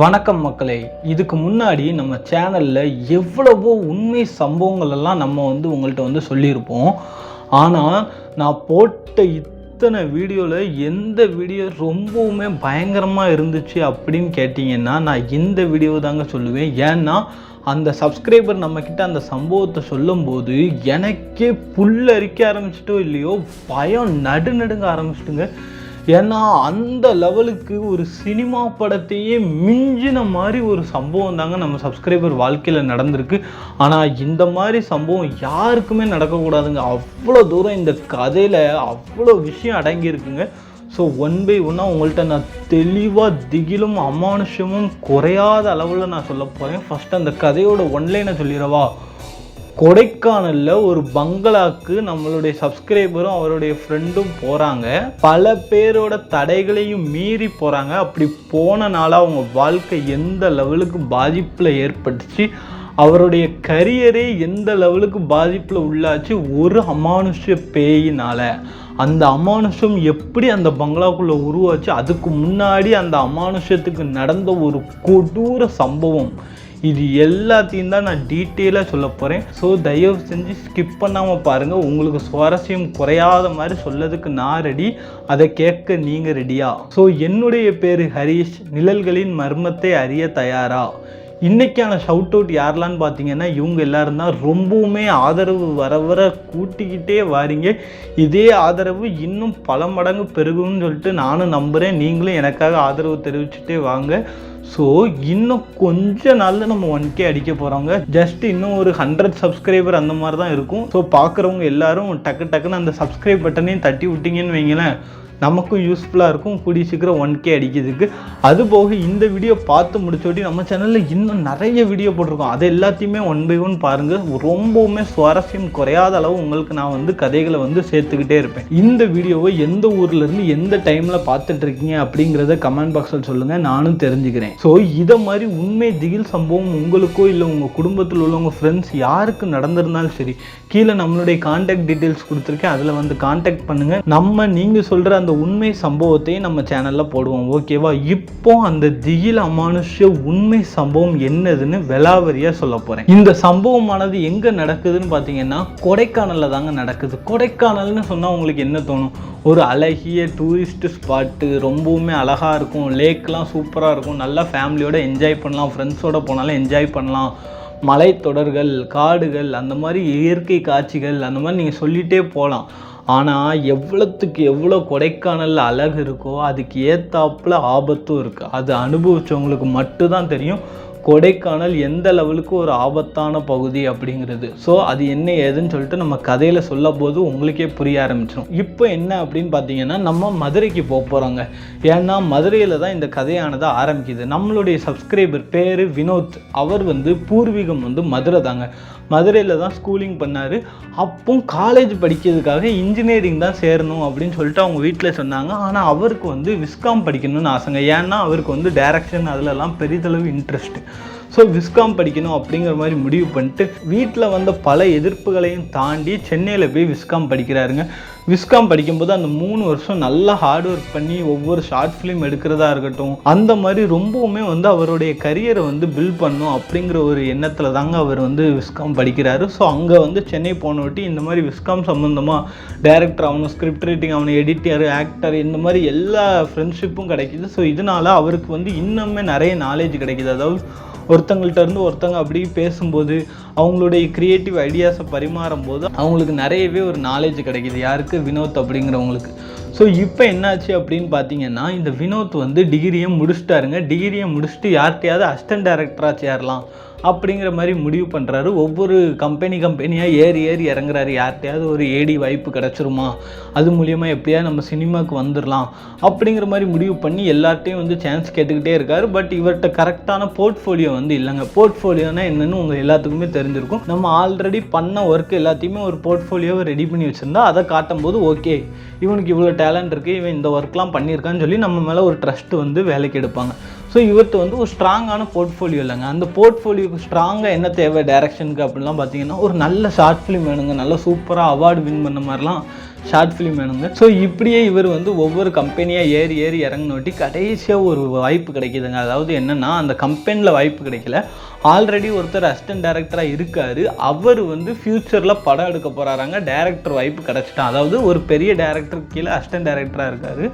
வணக்கம் மக்களே. இதுக்கு முன்னாடி நம்ம சேனலில் எவ்வளவோ உண்மை சம்பவங்கள் எல்லாம் நம்ம உங்கள்கிட்ட சொல்லியிருப்போம். ஆனால் நான் போட்ட இத்தனை வீடியோவில் எந்த வீடியோ ரொம்பவுமே பயங்கரமாக இருந்துச்சு அப்படின்னு கேட்டிங்கன்னா நான் இந்த வீடியோ தாங்க சொல்லுவேன். ஏன்னா அந்த சப்ஸ்கிரைபர் நம்மக்கிட்ட அந்த சம்பவத்தை சொல்லும்போது எனக்கே புல்லரிக்க ஆரம்பிச்சிட்டோ இல்லையோ பயம் நடுநடுங்க ஆரம்பிச்சிட்டுங்க. ஏன்னா அந்த லெவலுக்கு ஒரு சினிமா படத்தையே மிஞ்சின மாதிரி ஒரு சம்பவம் தாங்க நம்ம சப்ஸ்கிரைபர் வாழ்க்கையில் நடந்திருக்கு. ஆனால் இந்த மாதிரி சம்பவம் யாருக்குமே நடக்கக்கூடாதுங்க. அவ்வளோ தூரம் இந்த கதையில் அவ்வளோ விஷயம் அடங்கியிருக்குங்க. ஸோ ஒன் பை ஒன்னாக உங்கள்கிட்ட நான் தெளிவாக திகிலும் அமானுஷமும் குறையாத அளவில் நான் சொல்ல போகிறேன். ஃபஸ்ட்டு அந்த கதையோட ஒன்லைனை சொல்லிடவா. கொடைக்கானலில் ஒரு பங்களாக்கு நம்மளுடைய சப்ஸ்கிரைபரும் அவருடைய ஃப்ரெண்டும் போகிறாங்க. பல பேரோட தடைகளையும் மீறி போகிறாங்க. அப்படி போனனால அவங்க வாழ்க்கை எந்த லெவலுக்கு பாதிப்பில் ஏற்பட்டுச்சு, அவருடைய கரியரே எந்த லெவலுக்கு பாதிப்பில் உள்ளாச்சு ஒரு அமானுஷ பேயினால். அந்த அமானுஷம் எப்படி அந்த பங்களாக்குள்ளே உருவாச்சு, அதுக்கு முன்னாடி அந்த அமானுஷத்துக்கு நடந்த ஒரு கொடூர சம்பவம், இது எல்லாத்தையும் தான் நான் டீட்டெயிலாக சொல்ல போகிறேன். ஸோ தயவு செஞ்சு ஸ்கிப் பண்ணாமல் பாருங்கள். உங்களுக்கு சுவாரஸ்யம் குறையாத மாதிரி சொல்லதுக்கு நான் ரெடி, அதை கேட்க நீங்கள் ரெடியா? ஸோ என்னுடைய பேர் ஹரீஷ். நிழல்களின் மர்மத்தை அறிய தயாரா? இன்றைக்கான ஷவுட் அவுட் யாரெலான்னு பார்த்தீங்கன்னா இவங்க எல்லோரும் தான். ரொம்பவுமே ஆதரவு வர வர கூட்டிக்கிட்டே வாரீங்க. இதே ஆதரவு இன்னும் பல மடங்கு பெருகும்னு சொல்லிட்டு நானும் நம்புகிறேன். நீங்களும் எனக்காக ஆதரவு தெரிவிச்சுட்டே வாங்க. ஸோ இன்னும் கொஞ்ச நாளில் நம்ம 1K அடிக்க போகிறோங்க. ஜஸ்ட் இன்னும் ஒரு 100 சப்ஸ்கிரைபர் அந்த மாதிரி தான் இருக்கும். ஸோ பார்க்குறவங்க எல்லாரும் டக்குன்னு அந்த சப்ஸ்கிரைப் பட்டனையும் தட்டி விட்டிங்கன்னு வைங்களேன், நமக்கும் யூஸ்ஃபுல்லாக இருக்கும் கூடிய சீக்கிரம் 1K அடிக்கிறதுக்கு. அதுபோக இந்த வீடியோ பார்த்து முடிச்சோட்டி நம்ம சேனலில் இன்னும் நிறைய வீடியோ போட்டிருக்கோம். அது எல்லாத்தையுமே ஒன் பை ஒன் பாருங்கள். ரொம்பவுமே சுவாரஸ்யம் குறையாத அளவு உங்களுக்கு நான் கதைகளை சேர்த்துக்கிட்டே இருப்பேன். இந்த வீடியோவை எந்த ஊர்லேருந்து எந்த டைமில் பார்த்துட்ருக்கீங்க அப்படிங்கிறத கமெண்ட் பாக்ஸில் சொல்லுங்கள், நானும் தெரிஞ்சுக்கிறேன். ஸோ இதை மாதிரி உண்மை திகில் சம்பவம் உங்களுக்கோ இல்லை உங்கள் குடும்பத்தில் உள்ளவங்க ஃப்ரெண்ட்ஸ் யாருக்கு நடந்திருந்தாலும் சரி, கீழே நம்மளுடைய கான்டாக்ட் டீட்டெயில்ஸ் கொடுத்துருக்கேன், அதில் கான்டாக்ட் பண்ணுங்கள். நீங்கள் சொல்கிற அந்த உண்மை சம்பவத்தையும் நம்ம சேனலில் போடுவோம், ஓகேவா? இப்போ அந்த திகில் அமானுஷ உண்மை சம்பவம் என்னதுன்னு விலாவரியாக சொல்ல போகிறேன். இந்த சம்பவமானது எங்கே நடக்குதுன்னு பார்த்தீங்கன்னா கொடைக்கானலில் தாங்க நடக்குது. கொடைக்கானல்னு சொன்னால் உங்களுக்கு என்ன தோணும்? ஒரு அழகிய டூரிஸ்ட் ஸ்பாட்டு, ரொம்பவுமே அழகாக இருக்கும், லேக்லாம் சூப்பராக இருக்கும், நல்லா ஃபேமிலியோடு என்ஜாய் பண்ணலாம், ஃப்ரெண்ட்ஸோடு போனாலும் என்ஜாய் பண்ணலாம், மலைத்தொடர்கள், காடுகள், அந்த மாதிரி இயற்கை காட்சிகள், அந்த மாதிரி நீங்கள் சொல்லிகிட்டே போகலாம். ஆனால் எவ்வளோத்துக்கு எவ்வளோ கொடைக்கானலில் அழகு இருக்கோ அதுக்கு ஏற்றாப்புல ஆபத்தும் இருக்குது. அது அனுபவித்தவங்களுக்கு மட்டும்தான் தெரியும் கொடைக்கானல் எந்த லெவலுக்கு ஒரு ஆபத்தான பகுதி அப்படிங்கிறது. ஸோ அது என்ன ஏதுன்னு சொல்லிட்டு நம்ம கதையில் சொல்லும் போது உங்களுக்கே புரிய ஆரம்பிச்சிடும். இப்போ என்ன அப்படின்னு பார்த்தீங்கன்னா நம்ம மதுரைக்கு போகிறோங்க. ஏன்னா மதுரையில் தான் இந்த கதையானது ஆரம்பிக்குது. நம்மளுடைய சப்ஸ்கிரைபர் பேர் வினோத். அவர் பூர்வீகம் மதுரை தாங்க. மதுரையில் தான் ஸ்கூலிங் பண்ணார். அப்போ காலேஜ் படிக்கிறதுக்காக இன்ஜினியரிங் தான் சேரணும் அப்படின்னு சொல்லிட்டு அவங்க வீட்டில் சொன்னாங்க. ஆனால் அவருக்கு விஸ்காம் படிக்கணும்னு ஆசைங்க. ஏன்னா அவருக்கு டைரக்ஷன் அதிலெல்லாம் பெரிதளவு இன்ட்ரெஸ்ட்டு. ஸோ விஸ்காம் படிக்கணும் அப்படிங்கிற மாதிரி முடிவு பண்ணிட்டு வீட்டில் பல எதிர்ப்புகளையும் தாண்டி சென்னையில் போய் விஸ்காம் படிக்கிறாருங்க. விஸ்காம் படிக்கும்போது அந்த 3 வருஷம் நல்லா ஹார்ட் ஒர்க் பண்ணி ஒவ்வொரு ஷார்ட் ஃபிலிம் எடுக்கிறதா இருக்கட்டும், அந்த மாதிரி ரொம்பவுமே அவருடைய கரியரை பில்ட் பண்ணும் அப்படிங்கிற ஒரு எண்ணத்தில் தாங்க அவர் விஸ்காம் படிக்கிறாரு. ஸோ அங்கே சென்னை போனவட்டி இந்த மாதிரி விஸ்காம் சம்மந்தமாக டைரக்டர் ஆகணும், ஸ்கிரிப்ட் ரைட்டிங் ஆகணும், எடிட்டர், ஆக்டர், இந்த மாதிரி எல்லா ஃப்ரெண்ட்ஷிப்பும் கிடைக்கிது. ஸோ இதனால் அவருக்கு இன்னுமே நிறைய நாலேஜ் கிடைக்கிது. அதாவது ஒருத்தங்கள்ட்ட இருந்து ஒருத்தங்க அப்படி பேசும்போது அவங்களுடைய க்ரியேட்டிவ் ஐடியாஸை பரிமாறும் போது அவங்களுக்கு நிறையவே ஒரு நாலேஜ் கிடைக்கிது. யாருக்கு? வினோத் அப்படிங்கிறவங்களுக்கு. ஸோ இப்போ என்னாச்சு அப்படின்னு பார்த்தீங்கன்னா இந்த வினோத் டிகிரியை முடிச்சுட்டாருங்க. டிகிரியை முடிச்சுட்டு யார்கிட்டையாவது அசிஸ்டன்ட் டைரக்டராக சேரலாம் அப்படிங்கிற மாதிரி முடிவு பண்ணுறாரு. ஒவ்வொரு கம்பெனியாக ஏறி இறங்குறாரு. யார்கிட்டையாவது ஒரு ஏடி வாய்ப்பு கிடச்சிருமா, அது மூலியமாக எப்படியாவது நம்ம சினிமாவுக்கு வந்துடலாம் அப்படிங்கிற மாதிரி முடிவு பண்ணி எல்லார்ட்டையும் சான்ஸ் கேட்டுக்கிட்டே இருக்காரு. பட் இவர்கிட்ட கரெக்டான போர்ட்ஃபோலியோ இல்லைங்க. போர்ட்ஃபோலியோனா என்னென்னு உங்கள் எல்லாத்துக்குமே தெரிஞ்சிருக்கும். நம்ம ஆல்ரெடி பண்ண ஒர்க் எல்லாத்தையுமே ஒரு போர்ட்ஃபோலியோவை ரெடி பண்ணி வச்சுருந்தா அதை காட்டும் போது ஓகே இவனுக்கு இவ்வளோ டேலண்ட் இருக்குது, இவன் இந்த ஒர்க்லாம் பண்ணியிருக்கான்னு சொல்லி நம்ம மேலே ஒரு ட்ரஸ்ட் வேலைக்கு எடுப்பாங்க. ஸோ இவர்கிட்ட ஒரு ஸ்ட்ராங்கான போர்ட்ஃபோலியோ இல்லைங்க. அந்த போர்ட்ஃபோலியோக்கு ஸ்ட்ராங்காக என்ன தேவை டைரக்ஷனுக்கு அப்படின்லாம் பார்த்தீங்கன்னா ஒரு நல்ல ஷார்ட் ஃபிலிம் வேணுங்க. நல்ல சூப்பராக அவார்டு வின் பண்ண மாதிரிலாம் ஷார்ட் ஃபிலிம் வேணுங்க. ஸோ இப்படியே இவர் வந்து ஒவ்வொரு கம்பெனியாக ஏறி ஏறி இறங்கினோட்டி கடைசியாக ஒரு வாய்ப்பு கிடைக்கிதுங்க. அதாவது என்னென்னா, அந்த கம்பெனியில் வாய்ப்பு கிடைக்கல, ஆல்ரெடி ஒருத்தர் அசிஸ்டன்ட் டைரக்டராக இருக்கார், அவர் வந்து ஃப்யூச்சரில் படம் எடுக்க போகிறாராங்க, டைரக்டர் வாய்ப்பு கிடச்சிட்டான். அதாவது ஒரு பெரிய டைரக்டருக்கு கீழே அசிஸ்டன்ட் டைரக்டராக இருக்கார்,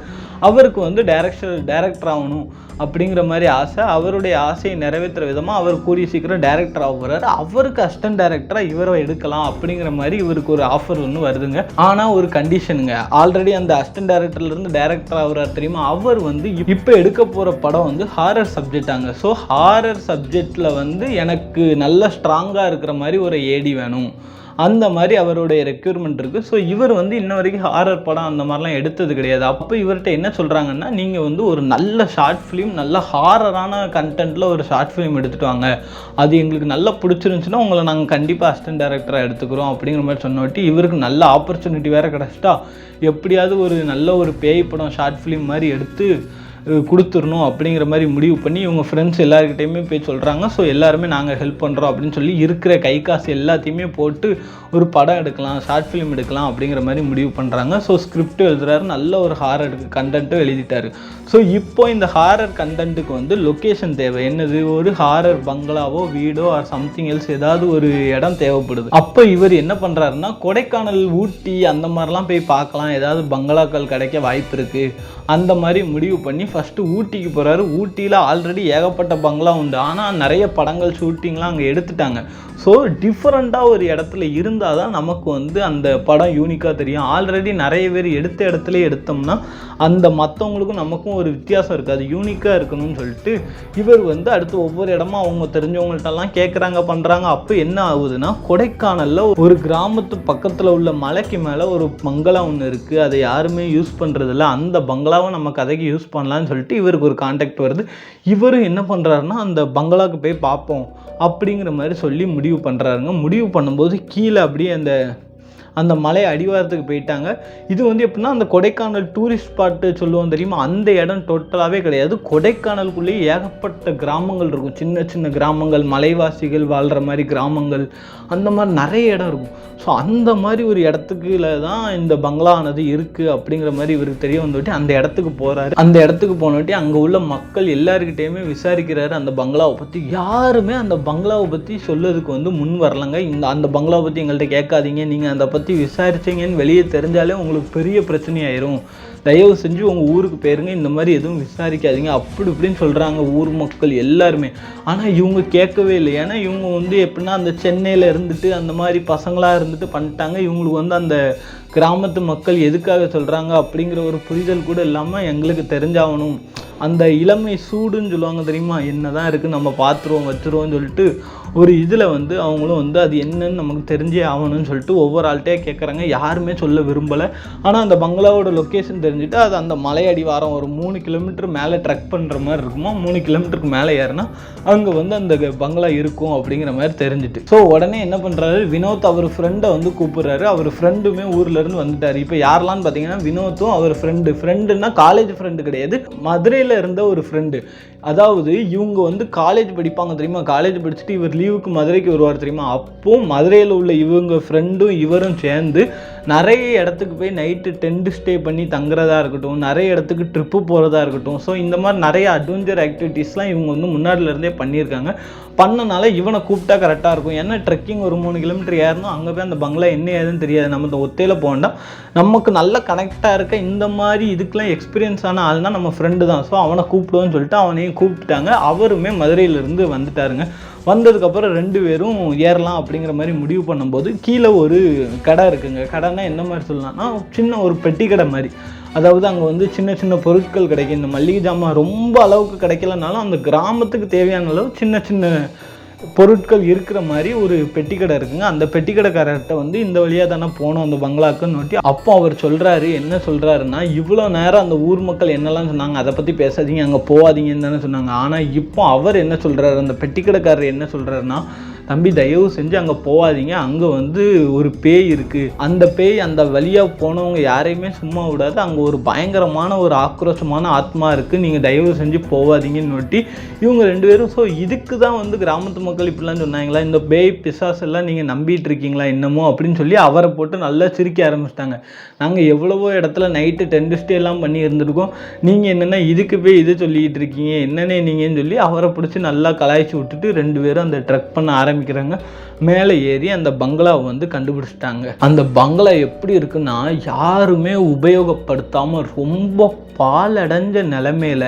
அவருக்கு வந்து டைரக்டர் ஆகணும் அப்படிங்கிற மாதிரி ஆசை. அவருடைய ஆசையை நிறைவேற்றுற விதமாக அவர் கூடிய சீக்கிரம் டைரக்டர் ஆக போகிறாரு, அவருக்கு அசிஸ்டன்ட் டைரக்டராக இவரை எடுக்கலாம் அப்படிங்கிற மாதிரி இவருக்கு ஒரு ஆஃபர் ஒன்று வருதுங்க. ஆனால் ஒரு கண்டிஷனுங்க, ஆல்ரெடி அந்த அசிஸ்டன்ட் டைரக்டர்லேருந்து டைரக்டர் ஆகிறார் தெரியுமா, அவர் வந்து இப்போ எடுக்க போகிற படம் வந்து ஹாரர் சப்ஜெக்டாங்க. ஸோ ஹாரர் சப்ஜெக்டில் வந்து எனக்கு நல்ல ஸ்ட்ராங்காக இருக்கிற மாதிரி ஒரு ஏடி வேணும், அந்த மாதிரி அவருடைய ரெக்யூர்மெண்ட் இருக்குது. ஸோ இவர் வந்து இன்ன வரைக்கும் ஹாரர் படம் அந்த மாதிரிலாம் எடுத்தது கிடையாது. அப்போ இவர்கிட்ட என்ன சொல்கிறாங்கன்னா, நீங்கள் வந்து ஒரு நல்ல ஷார்ட் ஃபிலிம், நல்ல ஹாரரான கண்டென்ட்டில் ஒரு ஷார்ட் ஃபிலிம் எடுத்துகிட்டு வாங்க, அது எங்களுக்கு நல்லா பிடிச்சிருந்துச்சுன்னா உங்களை நாங்கள் கண்டிப்பாக அசிஸ்டன்ட் டைரக்டராக எடுத்துக்கிறோம் அப்படிங்கிற மாதிரி சொன்னோட்டி இவருக்கு நல்ல ஆப்பர்ச்சுனிட்டி வேறு கிடச்சிட்டா, எப்படியாவது ஒரு நல்ல ஒரு பேய் படம் ஷார்ட் ஃபிலிம் மாதிரி எடுத்து கொடுத்துடணும் அப்படிங்கிற மாதிரி முடிவு பண்ணி இவங்க ஃப்ரெண்ட்ஸ் எல்லாருக்கிட்டையுமே போய் சொல்கிறாங்க. ஸோ எல்லாருமே நாங்கள் ஹெல்ப் பண்ணுறோம் அப்படின்னு சொல்லி இருக்கிற கை காசு எல்லாத்தையுமே போட்டு ஒரு படம் எடுக்கலாம், ஷார்ட் ஃபிலிம் எடுக்கலாம் அப்படிங்கிற மாதிரி முடிவு பண்ணுறாங்க. ஸோ ஸ்கிரிப்ட் எழுதுறாரு, நல்ல ஒரு ஹாரர் கண்டென்ட்டும் எழுதிட்டார். ஸோ இப்போ இந்த ஹாரர் கண்டென்ட்டுக்கு வந்து லொக்கேஷன் தேவை. என்னது, ஒரு ஹாரர் பங்களாவோ வீடோ ஆர் சம்திங் எல்ஸ் ஏதாவது ஒரு இடம் தேவைப்படுது. அப்போ இவர் என்ன பண்ணுறாருன்னா, கொடைக்கானல், ஊட்டி அந்த மாதிரிலாம் போய் பார்க்கலாம், ஏதாவது பங்களாக்கள் கிடைக்க வாய்ப்பு இருக்குது அந்த மாதிரி முடிவு பண்ணி ஃபஸ்ட்டு ஊட்டிக்கு போகிறாரு. ஊட்டியில் ஆல்ரெடி ஏகப்பட்ட பங்களா உண்டு, ஆனால் நிறைய படங்கள் ஷூட்டிங்லாம் அங்கே எடுத்துட்டாங்க. ஸோ டிஃப்ரெண்ட்டாக ஒரு இடத்துல இருந்தால் தான் நமக்கு வந்து அந்த படம் யூனிக்காக தெரியும். ஆல்ரெடி நிறைய பேர் எடுத்த இடத்துல எடுத்தோம்னா அந்த மற்றவங்களுக்கும் நமக்கும் ஒரு வித்தியாசம் இருக்குது, அது யூனிக்காக இருக்கணும்னு சொல்லிட்டு இவர் வந்து அடுத்து ஒவ்வொரு இடமா அவங்க தெரிஞ்சவங்கள்ட்டெல்லாம் கேட்குறாங்க, பண்ணுறாங்க. அப்போ என்ன ஆகுதுன்னா, கொடைக்கானலில் ஒரு கிராமத்து பக்கத்தில் உள்ள மலைக்கு மேலே ஒரு பங்களா ஒன்று இருக்குது, அதை யாருமே யூஸ் பண்ணுறதில்ல, அந்த பங்களாவை நம்ம கதைக்கு யூஸ் பண்ணலான்னு சொல்லிட்டு இவருக்கு ஒரு கான்டாக்ட் வருது. இவரும் என்ன பண்ணுறாருன்னா, அந்த பங்களாவுக்கு போய் பார்ப்போம் அப்படிங்கிற மாதிரி சொல்லி முடிவு பண்ணுறாருங்க. முடிவு பண்ணும்போது கீழே அப்படியே அந்த மலை அடிவாரத்துக்கு போயிட்டாங்க. இது வந்து எப்படின்னா, அந்த கொடைக்கானல் டூரிஸ்ட் ஸ்பாட்டு சொல்லுவோம் தெரியுமா, அந்த இடம் டோட்டலாகவே கிடையாது. கொடைக்கானலுக்குள்ளேயே ஏகப்பட்ட கிராமங்கள் இருக்கும், சின்ன சின்ன கிராமங்கள், மலைவாசிகள் வாழ்கிற மாதிரி கிராமங்கள், அந்த மாதிரி நிறைய இடம் இருக்கும். ஸோ அந்த மாதிரி ஒரு இடத்துக்குள்ள தான் இந்த பங்களானது இருக்குது அப்படிங்கிற மாதிரி இவருக்கு தெரிய வந்துவிட்டு அந்த இடத்துக்கு போகிறாரு. அந்த இடத்துக்கு போனவிட்டு அங்கே உள்ள மக்கள் எல்லாருக்கிட்டையுமே விசாரிக்கிறாரு அந்த பங்களாவை பற்றி. யாருமே அந்த பங்களாவை பற்றி சொல்லதுக்கு வந்து முன் வரலங்க. அந்த பங்களாவை பற்றி எங்கள்கிட்ட கேட்காதீங்க, நீங்கள் அதை பற்றி விசாரிச்சிங்கன்னு வெளியே தெரிஞ்சாலே உங்களுக்கு பெரிய பிரச்சனையாயிரும், தயவு செஞ்சு உங்கள் ஊருக்கு போயிருங்க, இந்த மாதிரி எதுவும் விசாரிக்காதீங்க அப்படி இப்படின்னு சொல்கிறாங்க ஊர் மக்கள் எல்லாருமே. ஆனால் இவங்க கேட்கவே இல்லை. ஏன்னா இவங்க வந்து எப்படின்னா, அந்த சென்னையில் இருந்துட்டு அந்த மாதிரி பசங்களாக இருந்துட்டு பண்ணிட்டாங்க. இவங்களுக்கு வந்து அந்த கிராமத்து மக்கள் எதுக்காக சொல்கிறாங்க அப்படிங்கிற ஒரு புரிதல் கூட இல்லாமல் எங்களுக்கு தெரிஞ்சாகணும், அந்த இளமை சூடுன்னு சொல்லுவாங்க தெரியுமா, என்ன தான் இருக்குது நம்ம பார்த்துருவோம் வச்சுருவோம்னு சொல்லிட்டு ஒரு இதில் வந்து அவங்களும் வந்து அது என்னன்னு நமக்கு தெரிஞ்சே ஆகணும்னு சொல்லிட்டு ஒவ்வொரு ஆள்கிட்டே கேட்குறாங்க. யாருமே சொல்ல விரும்பலை. ஆனால் அந்த பங்களாவோட லொக்கேஷன் தெரிஞ்சுட்டு அது அந்த மலையடி வாரம் ஒரு 3 கிலோமீட்டர் மேலே ட்ரெக் பண்ணுற மாதிரி இருக்குமா, 3 கிலோமீட்டருக்கு மேலே ஏறினா அங்கே வந்து அந்த பங்களா இருக்கும் அப்படிங்கிற மாதிரி தெரிஞ்சுட்டு, ஸோ உடனே என்ன பண்ணுறாரு, வினோத் அவர் ஃப்ரெண்டை வந்து கூப்பிட்றாரு. அவர் ஃப்ரெண்டுமே ஊர்லேருந்து வந்துட்டார். இப்போ யாரெல்லாம் பார்த்தீங்கன்னா, வினோத்தும் அவர் ஃப்ரெண்டுன்னா காலேஜ் ஃப்ரெண்டு கிடையாது, மதுரையில் இருந்த ஒரு ஃப்ரெண்டு. அதாவது இவங்க வந்து காலேஜ் படிப்பாங்க தெரியுமா, காலேஜ் படிச்சுட்டு இவர் லீவுக்கு மதுரைக்கு வருவார் தெரியுமா, அப்போ மதுரையில் உள்ள இவங்க ஃப்ரெண்டும் இவரும் சேர்ந்து நிறைய இடத்துக்கு போய் நைட்டு டென்ட் ஸ்டே பண்ணி தங்குறதா இருக்கட்டும், நிறைய இடத்துக்கு ட்ரிப்பு போகிறதா இருக்கட்டும், ஸோ இந்த மாதிரி நிறைய அட்வென்ச்சர் ஆக்டிவிட்டீஸ்லாம் இவங்க வந்து முன்னாடிலேருந்தே பண்ணியிருக்காங்க. பண்ணனால இவனை கூப்பிட்டா கரெக்டாக இருக்கும். ஏன்னா ட்ரெக்கிங் ஒரு 3 கிலோமீட்டர் ஏறணும், அங்கே போய் அந்த பங்களா என்ன ஏதுன்னு தெரியாது, நம்ம இந்த ஒத்தையில் போகண்டா, நமக்கு நல்ல கனெக்டாக இருக்க இந்த மாதிரி இதுக்கெலாம் எக்ஸ்பீரியன்ஸ் ஆன ஆள்னா நம்ம ஃப்ரெண்டு தான். ஸோ அவனை கூப்பிடுவோன்னு சொல்லிட்டு அவனையும் கூப்பிட்டுட்டாங்க. அவருமே மதுரையிலேருந்து வந்துட்டாருங்க. வந்ததுக்கப்புறம் 2 பேரும் ஏறலாம் அப்படிங்கிற மாதிரி முடிவு பண்ணும்போது கீழே ஒரு கடை இருக்குங்க. கடைனா என்ன மாதிரி சொல்லலாம்னா, சின்ன ஒரு பெட்டி கடை மாதிரி. அதாவது அங்கே வந்து சின்ன சின்ன பொருட்கள் கிடைக்கும். இந்த மளிகை ஜாமான் ரொம்ப அளவுக்கு கிடைக்கலனாலும் அந்த கிராமத்துக்கு தேவையான அளவு சின்ன சின்ன பொருட்கள் இருக்கிற மாதிரி ஒரு பெட்டி கடை இருக்குங்க. அந்த பெட்டி கடைக்காரர்கிட்ட வந்து இந்த வழியாக தானே போனோம் அந்த பங்களாக்குன்னு நோட்டி, அப்போ அவர் சொல்கிறாரு, என்ன சொல்கிறாருன்னா, இவ்வளோ நேரம் அந்த ஊர் மக்கள் என்னெல்லாம் சொன்னாங்க, அதை பற்றி பேசாதீங்க, அங்கே போகாதீங்கன்னு தானே சொன்னாங்க. ஆனால் இப்போ அவர் என்ன சொல்கிறாரு, அந்த பெட்டி கடைக்காரர் என்ன சொல்கிறாருன்னா, தம்பி தயவு செஞ்சு அங்கே போகாதீங்க, அங்கே வந்து ஒரு பேய் இருக்குது, அந்த பேய் அந்த வழியாக போனவங்க யாரையுமே சும்மா விடாது, அங்கே ஒரு பயங்கரமான ஒரு ஆக்ரோஷமான ஆத்மா இருக்குது, நீங்கள் தயவு செஞ்சு போகாதீங்கன்னு நோட்டி இவங்க 2 பேரும். ஸோ இதுக்கு தான் வந்து கிராமத்து மக்கள் இப்படிலாம் சொன்னாங்களா, இந்த பேய் பிசாஸ் எல்லாம் நீங்கள் நம்பிட்டு இருக்கீங்களா என்னமோ அப்படின்னு சொல்லி அவரை போட்டு நல்லா சிரிக்க ஆரம்பிச்சிட்டாங்க. நாங்கள் எவ்வளவோ இடத்துல நைட்டு டென்ட் ஸ்டே எல்லாம் பண்ணி இருந்திருக்கோம், நீங்கள் என்னென்னா இதுக்கு போய் இது சொல்லிக்கிட்டு இருக்கீங்க என்னன்னே நீங்கன்னு சொல்லி அவரை பிடிச்சி நல்லா கலாய்ச்சி விட்டுட்டு 2 பேரும் அந்த ட்ரெக் பண்ண ஆரம்பிக்கிறாங்க. மேலே ஏறி அந்த பங்களாவை வந்து கண்டுபிடிச்சிட்டாங்க. அந்த பங்களா எப்படி இருக்குன்னா, யாருமே உபயோகப்படுத்தாமல் ரொம்ப பாலடைஞ்ச நிலைமையில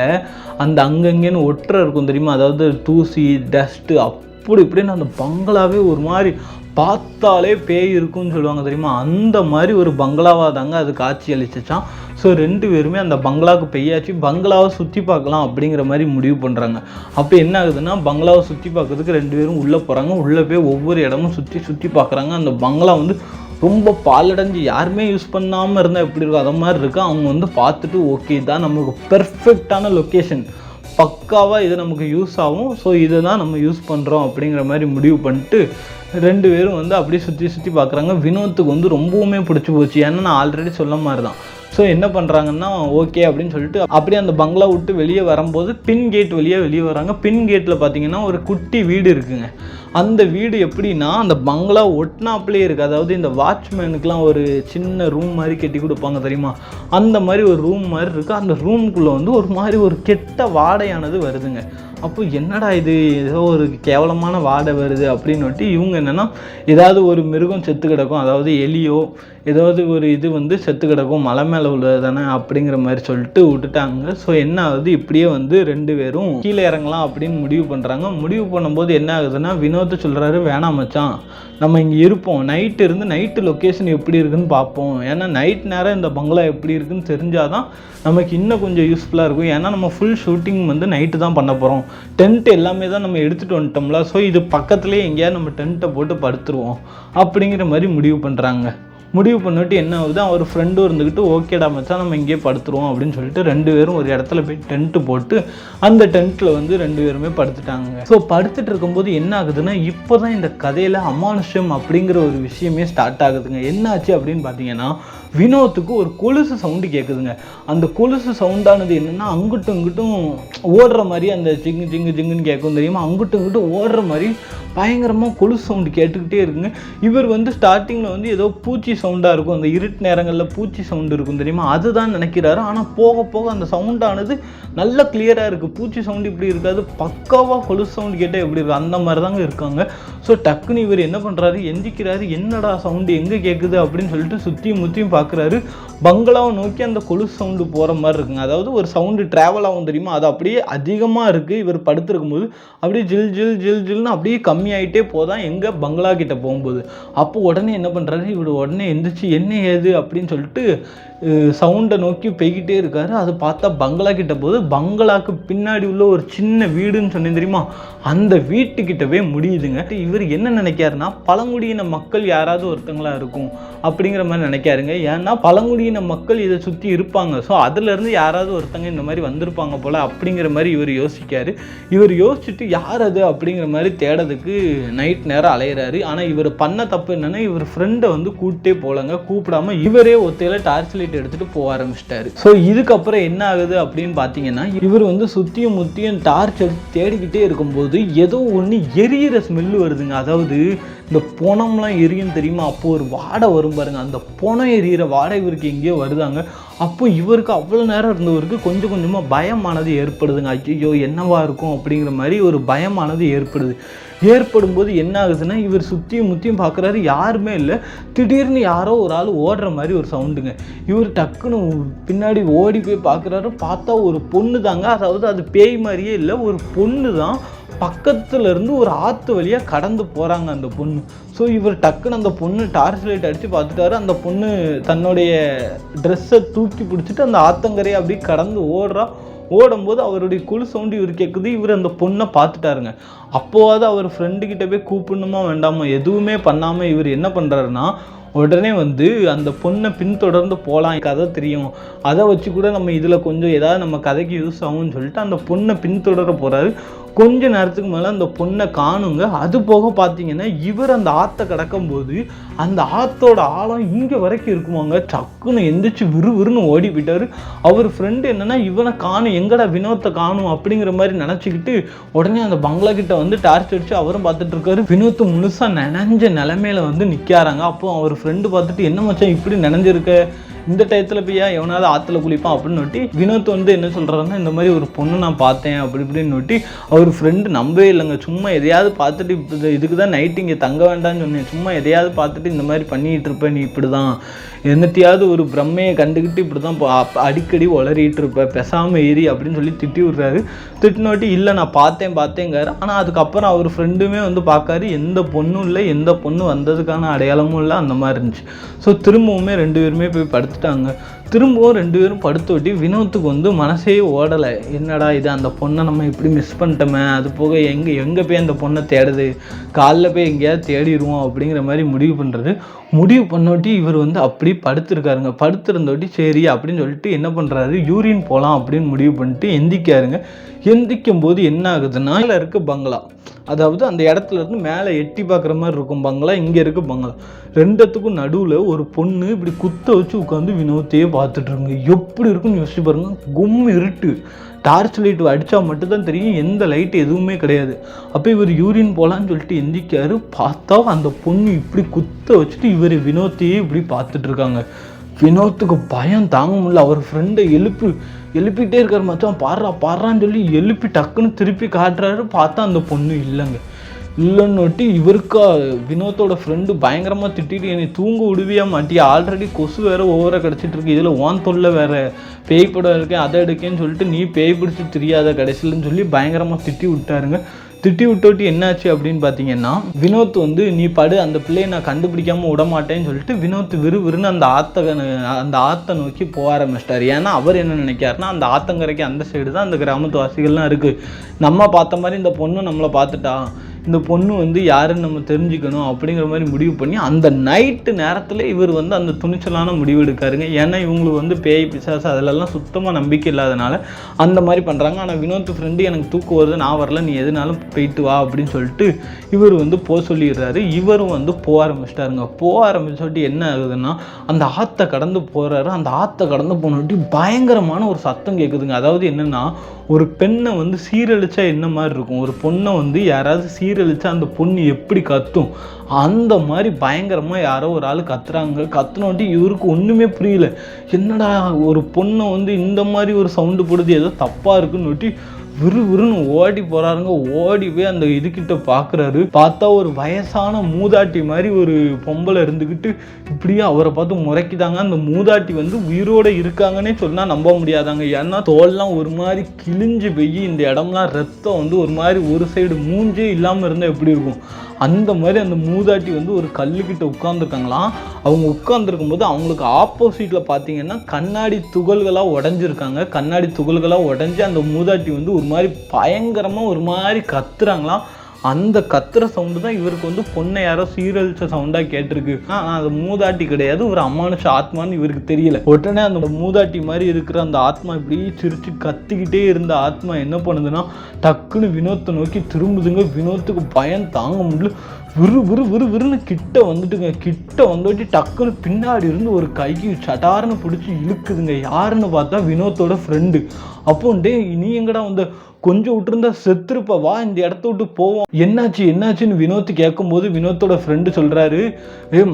அந்த அங்கங்கேன்னு ஒற்றை இருக்கும் தெரியுமா, அதாவது தூசி டஸ்ட்டு அப்படி இப்படின்னு அந்த பங்களாவே ஒரு மாதிரி பார்த்தாலே பேய் இருக்குன்னு சொல்லுவாங்க தெரியுமா, அந்த மாதிரி ஒரு பங்களாவாக தாங்க அது காட்சி அளிச்சிச்சான். ஸோ 2 பேருமே அந்த பங்களாவுக்கு பெய்யாச்சு பங்களாவை சுற்றி பார்க்கலாம் அப்படிங்கிற மாதிரி முடிவு பண்ணுறாங்க. அப்போ என்ன ஆகுதுன்னா, பங்களாவை சுற்றி பார்க்கறதுக்கு 2 பேரும் உள்ளே போகிறாங்க. உள்ளே போய் ஒவ்வொரு இடமும் சுற்றி பார்க்குறாங்க. அந்த பங்களா வந்து ரொம்ப பாலடைஞ்சு யாருமே யூஸ் பண்ணாமல் இருந்தால் எப்படி இருக்கும் அதை மாதிரி இருக்குது. அவங்க வந்து பார்த்துட்டு ஓகே தான் நமக்கு பெர்ஃபெக்டான லொக்கேஷன், பக்காவாக இது நமக்கு யூஸ் ஆகும், ஸோ இதை தான் நம்ம யூஸ் பண்ணுறோம் அப்படிங்கிற மாதிரி முடிவு பண்ணிட்டு 2 பேரும் வந்து அப்படியே சுற்றி பார்க்குறாங்க. வினோத்துக்கு வந்து ரொம்பவுமே பிடிச்சி போச்சு, ஏன்னா நான் ஆல்ரெடி சொல்ல மாதிரி தான். ஸோ என்ன பண்ணுறாங்கன்னா ஓகே அப்படின்னு சொல்லிட்டு அப்படியே அந்த பங்களா விட்டு வெளியே வரும்போது பின் கேட் வழியாக வெளியே வராங்க. பின் கேட்டில் பார்த்தீங்கன்னா ஒரு குட்டி வீடு இருக்குங்க. அந்த வீடு எப்படின்னா அந்த பங்களா ஒட்டினாப்லேயே இருக்குது, அதாவது இந்த வாட்ச்மேனுக்குலாம் ஒரு சின்ன ரூம் மாதிரி கட்டி கொடுப்பாங்க தெரியுமா, அந்த மாதிரி ஒரு ரூம் மாதிரி இருக்குது. அந்த ரூமுக்குள்ளே வந்து ஒரு மாதிரி ஒரு கெட்ட வாடையானது வருதுங்க. அப்போ என்னடா இது, ஏதோ ஒரு கேவலமான வாடை வருது அப்படின்னு இவங்க என்னென்னா ஏதாவது ஒரு மிருகம் செத்து கிடக்கும், அதாவது எலியோ ஏதாவது ஒரு இது வந்து செத்து கிடக்கும், மலை மேலே உள்ளது தானே அப்படிங்கிற மாதிரி சொல்லிட்டு விட்டுட்டாங்க. ஸோ என்ன ஆகுது, இப்படியே வந்து 2 பேரும் கீழே இறங்கலாம் அப்படின்னு முடிவு பண்ணுறாங்க. முடிவு பண்ணும்போது என்ன ஆகுதுன்னா, வினோத் சொல்கிறாரு வேணாம் மச்சான், நம்ம இங்கே இருப்போம், நைட்டு இருந்து நைட்டு லொக்கேஷன் எப்படி இருக்குன்னு பார்ப்போம், ஏன்னா நைட் நேரம் இந்த பங்களா எப்படி இருக்குன்னு தெரிஞ்சாதான் நமக்கு இன்னும் கொஞ்சம் யூஸ்ஃபுல்லாக இருக்கும். ஏன்னா நம்ம ஃபுல் ஷூட்டிங் வந்து நைட்டு தான் பண்ண போகிறோம், டென்ட் எல்லாமே தான் நம்ம எடுத்துகிட்டு வந்துட்டோம்ல, ஸோ இது பக்கத்துலேயே எங்கேயாவது நம்ம டென்ட்டை போட்டு படுத்துருவோம் அப்படிங்கிற மாதிரி முடிவு பண்ணுறாங்க. முடிவு பண்ணிட்டு என்ன ஆகுது, அவர் ஃப்ரெண்டும் இருந்துக்கிட்டு ஓகேடா மச்சான் நம்ம இங்கேயே படுத்துருவோம் அப்படின்னு சொல்லிட்டு 2 பேரும் ஒரு இடத்துல போய் டென்ட்டு போட்டு அந்த டென்ட்டில் வந்து 2 பேருமே படுத்துட்டாங்க. ஸோ படுத்துட்டு இருக்கும்போது என்ன ஆகுதுன்னா, இப்போ தான் இந்த கதையில் அமானுஷ்யம் அப்படிங்கிற ஒரு விஷயமே ஸ்டார்ட் ஆகுதுங்க. என்னாச்சு அப்படின்னு பார்த்தீங்கன்னா, வினோத்துக்கு ஒரு கொலுசு சவுண்டு கேட்குதுங்க. அந்த கொலுசு சவுண்டானது என்னென்னா, அங்கிட்டும் இங்கிட்டும் ஓடுற மாதிரி அந்த ஜிங்கு ஜிங்கு ஜிங்குன்னு கேட்கும் தெரியுமா, அங்கிட்டும் இங்கிட்டும் ஓடுற மாதிரி பயங்கரமாக கொலுசு சவுண்டு கேட்டுக்கிட்டே இருக்குங்க. இவர் வந்து ஸ்டார்டிங்கில் வந்து ஏதோ பூச்சி சவுண்டாக இருக்கும், அந்த இருட்டு நேரங்களில் பூச்சி சவுண்டு இருக்கும் தெரியுமா, அதுதான் நினைக்கிறாரு. ஆனால் போக போக அந்த சவுண்டானது நல்லா கிளியராக இருக்குது, பூச்சி சவுண்டு இப்படி இருக்காது, பக்காவாக கொலுசு சவுண்டு கேட்டால் எப்படி இருக்குது அந்த மாதிரி தாங்க இருக்காங்க. ஸோ டக்குன்னு இவர் என்ன பண்ணுறாரு, எந்திக்கிறாரு, என்னடா சவுண்டு எங்கே கேட்குது அப்படின்னு சொல்லிட்டு சுற்றியும் முற்றியும் பார்க்குறாரு. பங்களாவை நோக்கி அந்த கொலுசு சவுண்டு போகிற மாதிரி இருக்குங்க, அதாவது ஒரு சவுண்டு ட்ராவல் ஆகும் தெரியுமா, அது அப்படியே அதிகமாக இருக்குது. இவர் படுத்துருக்கும் போது அப்படியே ஜில் ஜில் ஜில் ஜில்னு அப்படியே கம்மியாயிட்டே போதான் எங்கே பங்களா கிட்ட போகும்போது. அப்போ உடனே என்ன பண்ணுறாரு, இவர் உடனே எந்திரிச்சு என்ன ஏது அப்படின்னு சொல்லிட்டு சவுண்டை நோக்கி போய்கிட்டே இருக்காரு. அது பார்த்தா பங்களா கிட்ட போது, பங்களாக்கு பின்னாடி உள்ள ஒரு சின்ன வீடுன்னு சொன்னேன் தெரியுமா, அந்த வீட்டுக்கிட்டவே முடியுதுங்க. இவர் என்ன நினைக்காருன்னா, பழங்குடியின மக்கள் யாராவது ஒருத்தங்களா இருக்கும் அப்படிங்கிற மாதிரி நினைக்காருங்க. ஏன்னா பழங்குடியின மக்கள் இதை சுற்றி இருப்பாங்க, ஸோ அதுலேருந்து யாராவது ஒருத்தங்க இந்த மாதிரி வந்திருப்பாங்க போல் அப்படிங்கிற மாதிரி இவர் யோசிக்காரு. இவர் யோசிச்சுட்டு யார் அது அப்படிங்கிற மாதிரி தேடுறதுக்கு நைட் நேரம் அலையிறாரு. ஆனால் இவர் பண்ண தப்பு என்னன்னா, இவர் ஃப்ரெண்டை வந்து கூப்பிட்டே போலங்க, கூப்பிடாம இவரே ஒத்தையில டார்ச் லைட் எடுத்துட்டு போக ஆரம்பிச்சிட்டாரு. ஸோ இதுக்கப்புறம் என்ன ஆகுது அப்படின்னு பார்த்தீங்கன்னா, இவர் வந்து சுற்றியும் முற்றியும் டார்ச் எடுத்து தேடிக்கிட்டே இருக்கும்போது ஏதோ ஒன்று எரியிற ஸ்மெல்லு வருதுங்க. அதாவது இந்த பொணம்லாம் எரியும் தெரியுமா, அப்போ ஒரு வாடை வரும் பாருங்க, அந்த பொணம் எரியிற வாடை இவருக்கு எங்கேயோ வருதாங்க. அப்போ இவருக்கு அவ்வளோ நேரம் இருந்தவருக்கு கொஞ்சம் கொஞ்சமாக பயமானது ஏற்படுதுங்க. ஐயோ என்னவா இருக்கும் அப்படிங்கிற மாதிரி ஒரு பயமானது ஏற்படும் போது என்ன ஆகுதுன்னா, இவர் சுற்றியும் முற்றியும் பார்க்குறாரு, யாருமே இல்லை. திடீர்னு யாரோ ஒரு ஆள் ஓடுற மாதிரி ஒரு சவுண்டுங்க. இவர் டக்குன்னு பின்னாடி ஓடி போய் பார்க்குறாரு. பார்த்தா ஒரு பொண்ணு தாங்க, அதாவது அது பேய் மாதிரியே இல்லை, ஒரு பொண்ணு தான். பக்கத்தில் இருந்து ஒரு ஆற்று வழியாக கடந்து போகிறாங்க அந்த பொண்ணு. ஸோ இவர் டக்குன்னு அந்த பொண்ணு டார்ச் லைட் அடித்து பார்த்துட்டாரு. அந்த பொண்ணு தன்னுடைய ட்ரெஸ்ஸை தூக்கி பிடிச்சிட்டு அந்த ஆத்தங்கரையை அப்படியே கடந்து ஓடும்போது அவருடைய குழு சவுண்டு இவர் கேட்குது. இவர் அந்த பொண்ணை பார்த்துட்டாருங்க. அப்போவாது அவர் ஃப்ரெண்டுக்கிட்ட போய் கூப்பிடணுமா வேண்டாமா, எதுவுமே பண்ணாமல் இவர் என்ன பண்ணுறாருன்னா, உடனே வந்து அந்த பொண்ணை பின்தொடர்ந்து போகலாம், கதை தெரியும், அதை வச்சு கூட நம்ம இதில் கொஞ்சம் ஏதாவது நம்ம கதைக்கு யூஸ் ஆகும்னு சொல்லிட்டு அந்த பொண்ணை பின்தொடர போகிறாரு. கொஞ்ச நேரத்துக்கு மேலே அந்த பொண்ணை காணுங்க. அது போக பார்த்தீங்கன்னா இவர் அந்த ஆற்றை கடக்கும்போது அந்த ஆற்றோட ஆழம் இங்கே வரைக்கும் இருக்குமாங்க. டக்குன்னு எந்திரிச்சு விறுவிறுன்னு ஓடி போயிட்டாரு. அவர் ஃப்ரெண்டு என்னன்னா இவனை காணும், எங்கடா வினோத்தை காணும் அப்படிங்கிற மாதிரி நினச்சிக்கிட்டு உடனே அந்த பங்களா கிட்ட வந்து டார்ச் அடிச்சு அவரும் பார்த்துட்டு இருக்காரு. வினோத் முழுசாக நனைஞ்ச நிலைமையில வந்து நிற்காராங்க. அப்போ அவர் ஃப்ரெண்டு பார்த்துட்டு என்ன மச்சான் இப்படி நனைஞ்சிருக்க, இந்த டயத்தில் போய் எவனாவது ஆற்றுல குளிப்பான் அப்படின்னு நோட்டி வினோத் வந்து என்ன சொல்கிறாருன்னா இந்த மாதிரி ஒரு பொண்ணு நான் பார்த்தேன் அப்படி இப்படின்னு நோட்டி அவர் ஃப்ரெண்டு நம்பவே இல்லைங்க. சும்மா எதையாவது பார்த்துட்டு இதுக்கு தான் நைட்டு இங்கே தங்க வேண்டாம்னு சொன்னேன், சும்மா எதையாவது பார்த்துட்டு இந்த மாதிரி பண்ணிகிட்டு இருப்பேன், நீ இப்படி தான் என்னத்தையாவது ஒரு பிரம்மையை கண்டுக்கிட்டு இப்படி தான் அடிக்கடி உளறிட்டு இருப்பேன், பெசாமல் ஏறி அப்படின்னு சொல்லி திட்டி விட்றாரு. திட்டினோட்டி இல்லை நான் பார்த்தேங்காரு. ஆனால் அதுக்கப்புறம் அவர் ஃப்ரெண்டுமே வந்து பார்க்காரு, எந்த பொண்ணும் இல்லை, எந்த பொண்ணு வந்ததுக்கான அடையாளமும் இல்லை, அந்த மாதிரி இருந்துச்சு. ஸோ திரும்பவுமே 2 பேருமே போய் படுத்துட்டாங்க. திரும்பவும் 2 பேரும் படுத்தோட்டி வினோத்துக்கு வந்து மனசே ஓடலை. என்னடா இது, அந்த பொண்ணை நம்ம இப்படி மிஸ் பண்ணிட்டோமே, அது போக எங்கே போய் அந்த பொண்ணை தேடுது, காலைல போய் எங்கேயாவது தேடிடுவோம் அப்படிங்கிற மாதிரி முடிவு பண்ணோட்டி இவர் வந்து அப்படி படுத்துருக்காருங்க. படுத்திருந்தோட்டி சரி அப்படின்னு சொல்லிட்டு என்ன பண்ணுறாரு, யூரின் போகலாம் அப்படின்னு முடிவு பண்ணிட்டு எந்திக்காருங்க. எந்திக்கும் போது என்ன ஆகுதுன்னா இதில் இருக்க பங்களா, அதாவது அந்த இடத்துல இருந்து மேலே எட்டி பார்க்குற மாதிரி இருக்கும் பங்களா, இங்கே இருக்க பங்களா, ரெண்டுத்துக்கும் நடுவில் ஒரு பொண்ணு இப்படி குத்த வச்சு உட்காந்து வினோத்தையே பார்த்துட்டு இருங்க. எப்படி இருக்குன்னு யோசிச்சு பாருங்க. கும்மு இருட்டு, டார்ச் லைட் அடித்தா மட்டும்தான் தெரியும், எந்த லைட் எதுவுமே கிடையாது. அப்போ இவர் யூரின் போகலான்னு சொல்லிட்டு எந்திக்காரு. பார்த்தா அந்த பொண்ணு இப்படி குத்த வச்சுட்டு இவர் வினோத்தையே இப்படி பார்த்துட்டு இருக்காங்க. வினோத்துக்கு பயம் தாங்க முடியல. அவர் ஃப்ரெண்டை எழுப்பிக்கிட்டே இருக்கார், மச்சான் பாடுறான்னு சொல்லி எழுப்பி டக்குன்னு திருப்பி காட்டுறாரு. பார்த்தா அந்த பொண்ணு இல்லைன்னொட்டி இவருக்கா வினோத்தோட ஃப்ரெண்டு பயங்கரமாக திட்டிட்டு என்னை தூங்க விடுவியா மாட்டியா, ஆல்ரெடி கொசு வேறு ஓவராக கிடச்சிட்டு இருக்கு, இதில் ஓன் தொல்லை வேறு, பேய் படம் இருக்கேன் அதை எடுக்கேன்னு சொல்லிட்டு நீ பேய் பிடிச்சி தெரியாத கடைசியிலன்னு சொல்லி பயங்கரமாக திட்டி விட்டாருங்க. திட்டி விட்டோட்டி என்னாச்சு அப்படின்னு பார்த்தீங்கன்னா வினோத் வந்து நீ படு, அந்த பிள்ளையை நான் கண்டுபிடிக்காமல் விட மாட்டேன்னு சொல்லிட்டு வினோத் விறுவிறுன்னு அந்த ஆற்றை நோக்கி போக ஆரம்பிச்சிட்டார். ஏன்னா அவர் என்ன நினைக்காருன்னா அந்த ஆத்தங்கரைக்கு அந்த சைடு தான் அந்த கிராமத்து வாசிகள்லாம் இருக்குது, நம்ம பார்த்த மாதிரி இந்த பொண்ணு நம்மளை பார்த்துட்டா, இந்த பொண்ணு வந்து யாருன்னு நம்ம தெரிஞ்சுக்கணும் அப்படிங்கிற மாதிரி முடிவு பண்ணி அந்த நைட்டு நேரத்தில் இவர் வந்து அந்த துணிச்சலான முடிவு எடுக்காருங்க. ஏன்னா இவங்களுக்கு வந்து பேய் பிசாசு அதிலெல்லாம் சுத்தமாக நம்பிக்கை இல்லாதனால அந்த மாதிரி பண்ணுறாங்க. ஆனால் வினோத் ஃப்ரெண்டு எனக்கு தூக்கம் வருது, நான் வரல, நீ எதுனாலும் போயிட்டு வா அப்படின்னு சொல்லிட்டு இவர் வந்து போக சொல்லிடுறாரு. இவரும் வந்து போக ஆரம்பிச்சிட்டாருங்க. போக ஆரம்பிச்சுட்டு என்ன ஆகுதுன்னா அந்த ஆற்றை கடந்து போகிறாரு. அந்த ஆற்றை கடந்து போனோட்டி பயங்கரமான ஒரு சத்தம் கேட்குதுங்க. அதாவது என்னென்னா ஒரு பெண்ணை வந்து சீரழிச்சா என்ன மாதிரி இருக்கும், ஒரு பொண்ணை வந்து யாராவது சீரழிச்சா அந்த பொண்ணு எப்படி கத்தும், அந்த மாதிரி பயங்கரமாக யாரோ ஒரு ஆள் கத்துனோட்டி இவருக்கு ஒன்றுமே புரியல. என்னடா ஒரு பொண்ணை வந்து இந்த மாதிரி ஒரு சவுண்டு போடுது, ஏதோ தப்பாக இருக்குன்னு விறுவிறுன்னு ஓடி போகிறாருங்க. ஓடி போய் அந்த இதுக்கிட்ட பார்க்குறாரு. பார்த்தா ஒரு வயசான மூதாட்டி மாதிரி ஒரு பொம்பளை இருந்துக்கிட்டு இப்படியே அவரை பார்த்து முறைக்குதாங்க. அந்த மூதாட்டி வந்து உயிரோடு இருக்காங்கன்னே சொன்னால் நம்ப முடியாதாங்க. ஏன்னா தோல்லாம் ஒரு மாதிரி கிழிஞ்சு போய் இந்த இடம்லாம் ரத்தம் வந்து ஒரு மாதிரி ஒரு சைடு மூஞ்சே இல்லாமல் இருந்தால் எப்படி இருக்கும், அந்த மாதிரி அந்த மூதாட்டி வந்து ஒரு கல்லுக்கிட்ட உட்காந்துருக்காங்களாம். அவங்க உட்காந்துருக்கும் போது அவங்களுக்கு ஆப்போசிட்டில் பார்த்தீங்கன்னா கண்ணாடி துகள்களாக உடஞ்சிருக்காங்க. கண்ணாடி துகள்களாக உடஞ்சி அந்த மூதாட்டி வந்து ஒரு மாதிரி பயங்கரமாக ஒரு மாதிரி கத்துறாங்களாம். அந்த கத்துற சவுண்டு தான் இவருக்கு வந்து பொண்ணை யாரோ சீரழிச்ச சவுண்டாக கேட்டிருக்கு. அது மூதாட்டி கிடையாது, ஒரு அமானுஷ ஆத்மான்னு இவருக்கு தெரியல. உடனே அந்த மூதாட்டி மாதிரி இருக்கிற அந்த ஆத்மா இப்படி சிரிச்சு கத்திக்கிட்டே இருந்த ஆத்மா என்ன பண்ணுதுன்னா டக்குன்னு வினோத்தை நோக்கி திரும்புதுங்க. வினோத்துக்கு பயம் தாங்க முடியல. விறுன்னு கிட்ட வந்துட்டு டக்குன்னு பின்னாடி இருந்து ஒரு கைக்கு சட்டார்னு பிடிச்சி இழுக்குதுங்க. யாருன்னு பார்த்தா வினோத்தோட ஃப்ரெண்டு. அப்போ நீ எங்கடா வந்து கொஞ்சம் விட்டுருந்தா செத்துருப்பா, வா இந்த இடத்த விட்டு போவோம், என்னாச்சுன்னு வினோத் கேட்கும்போது வினோத்தோட ஃப்ரெண்டு சொல்கிறாரு,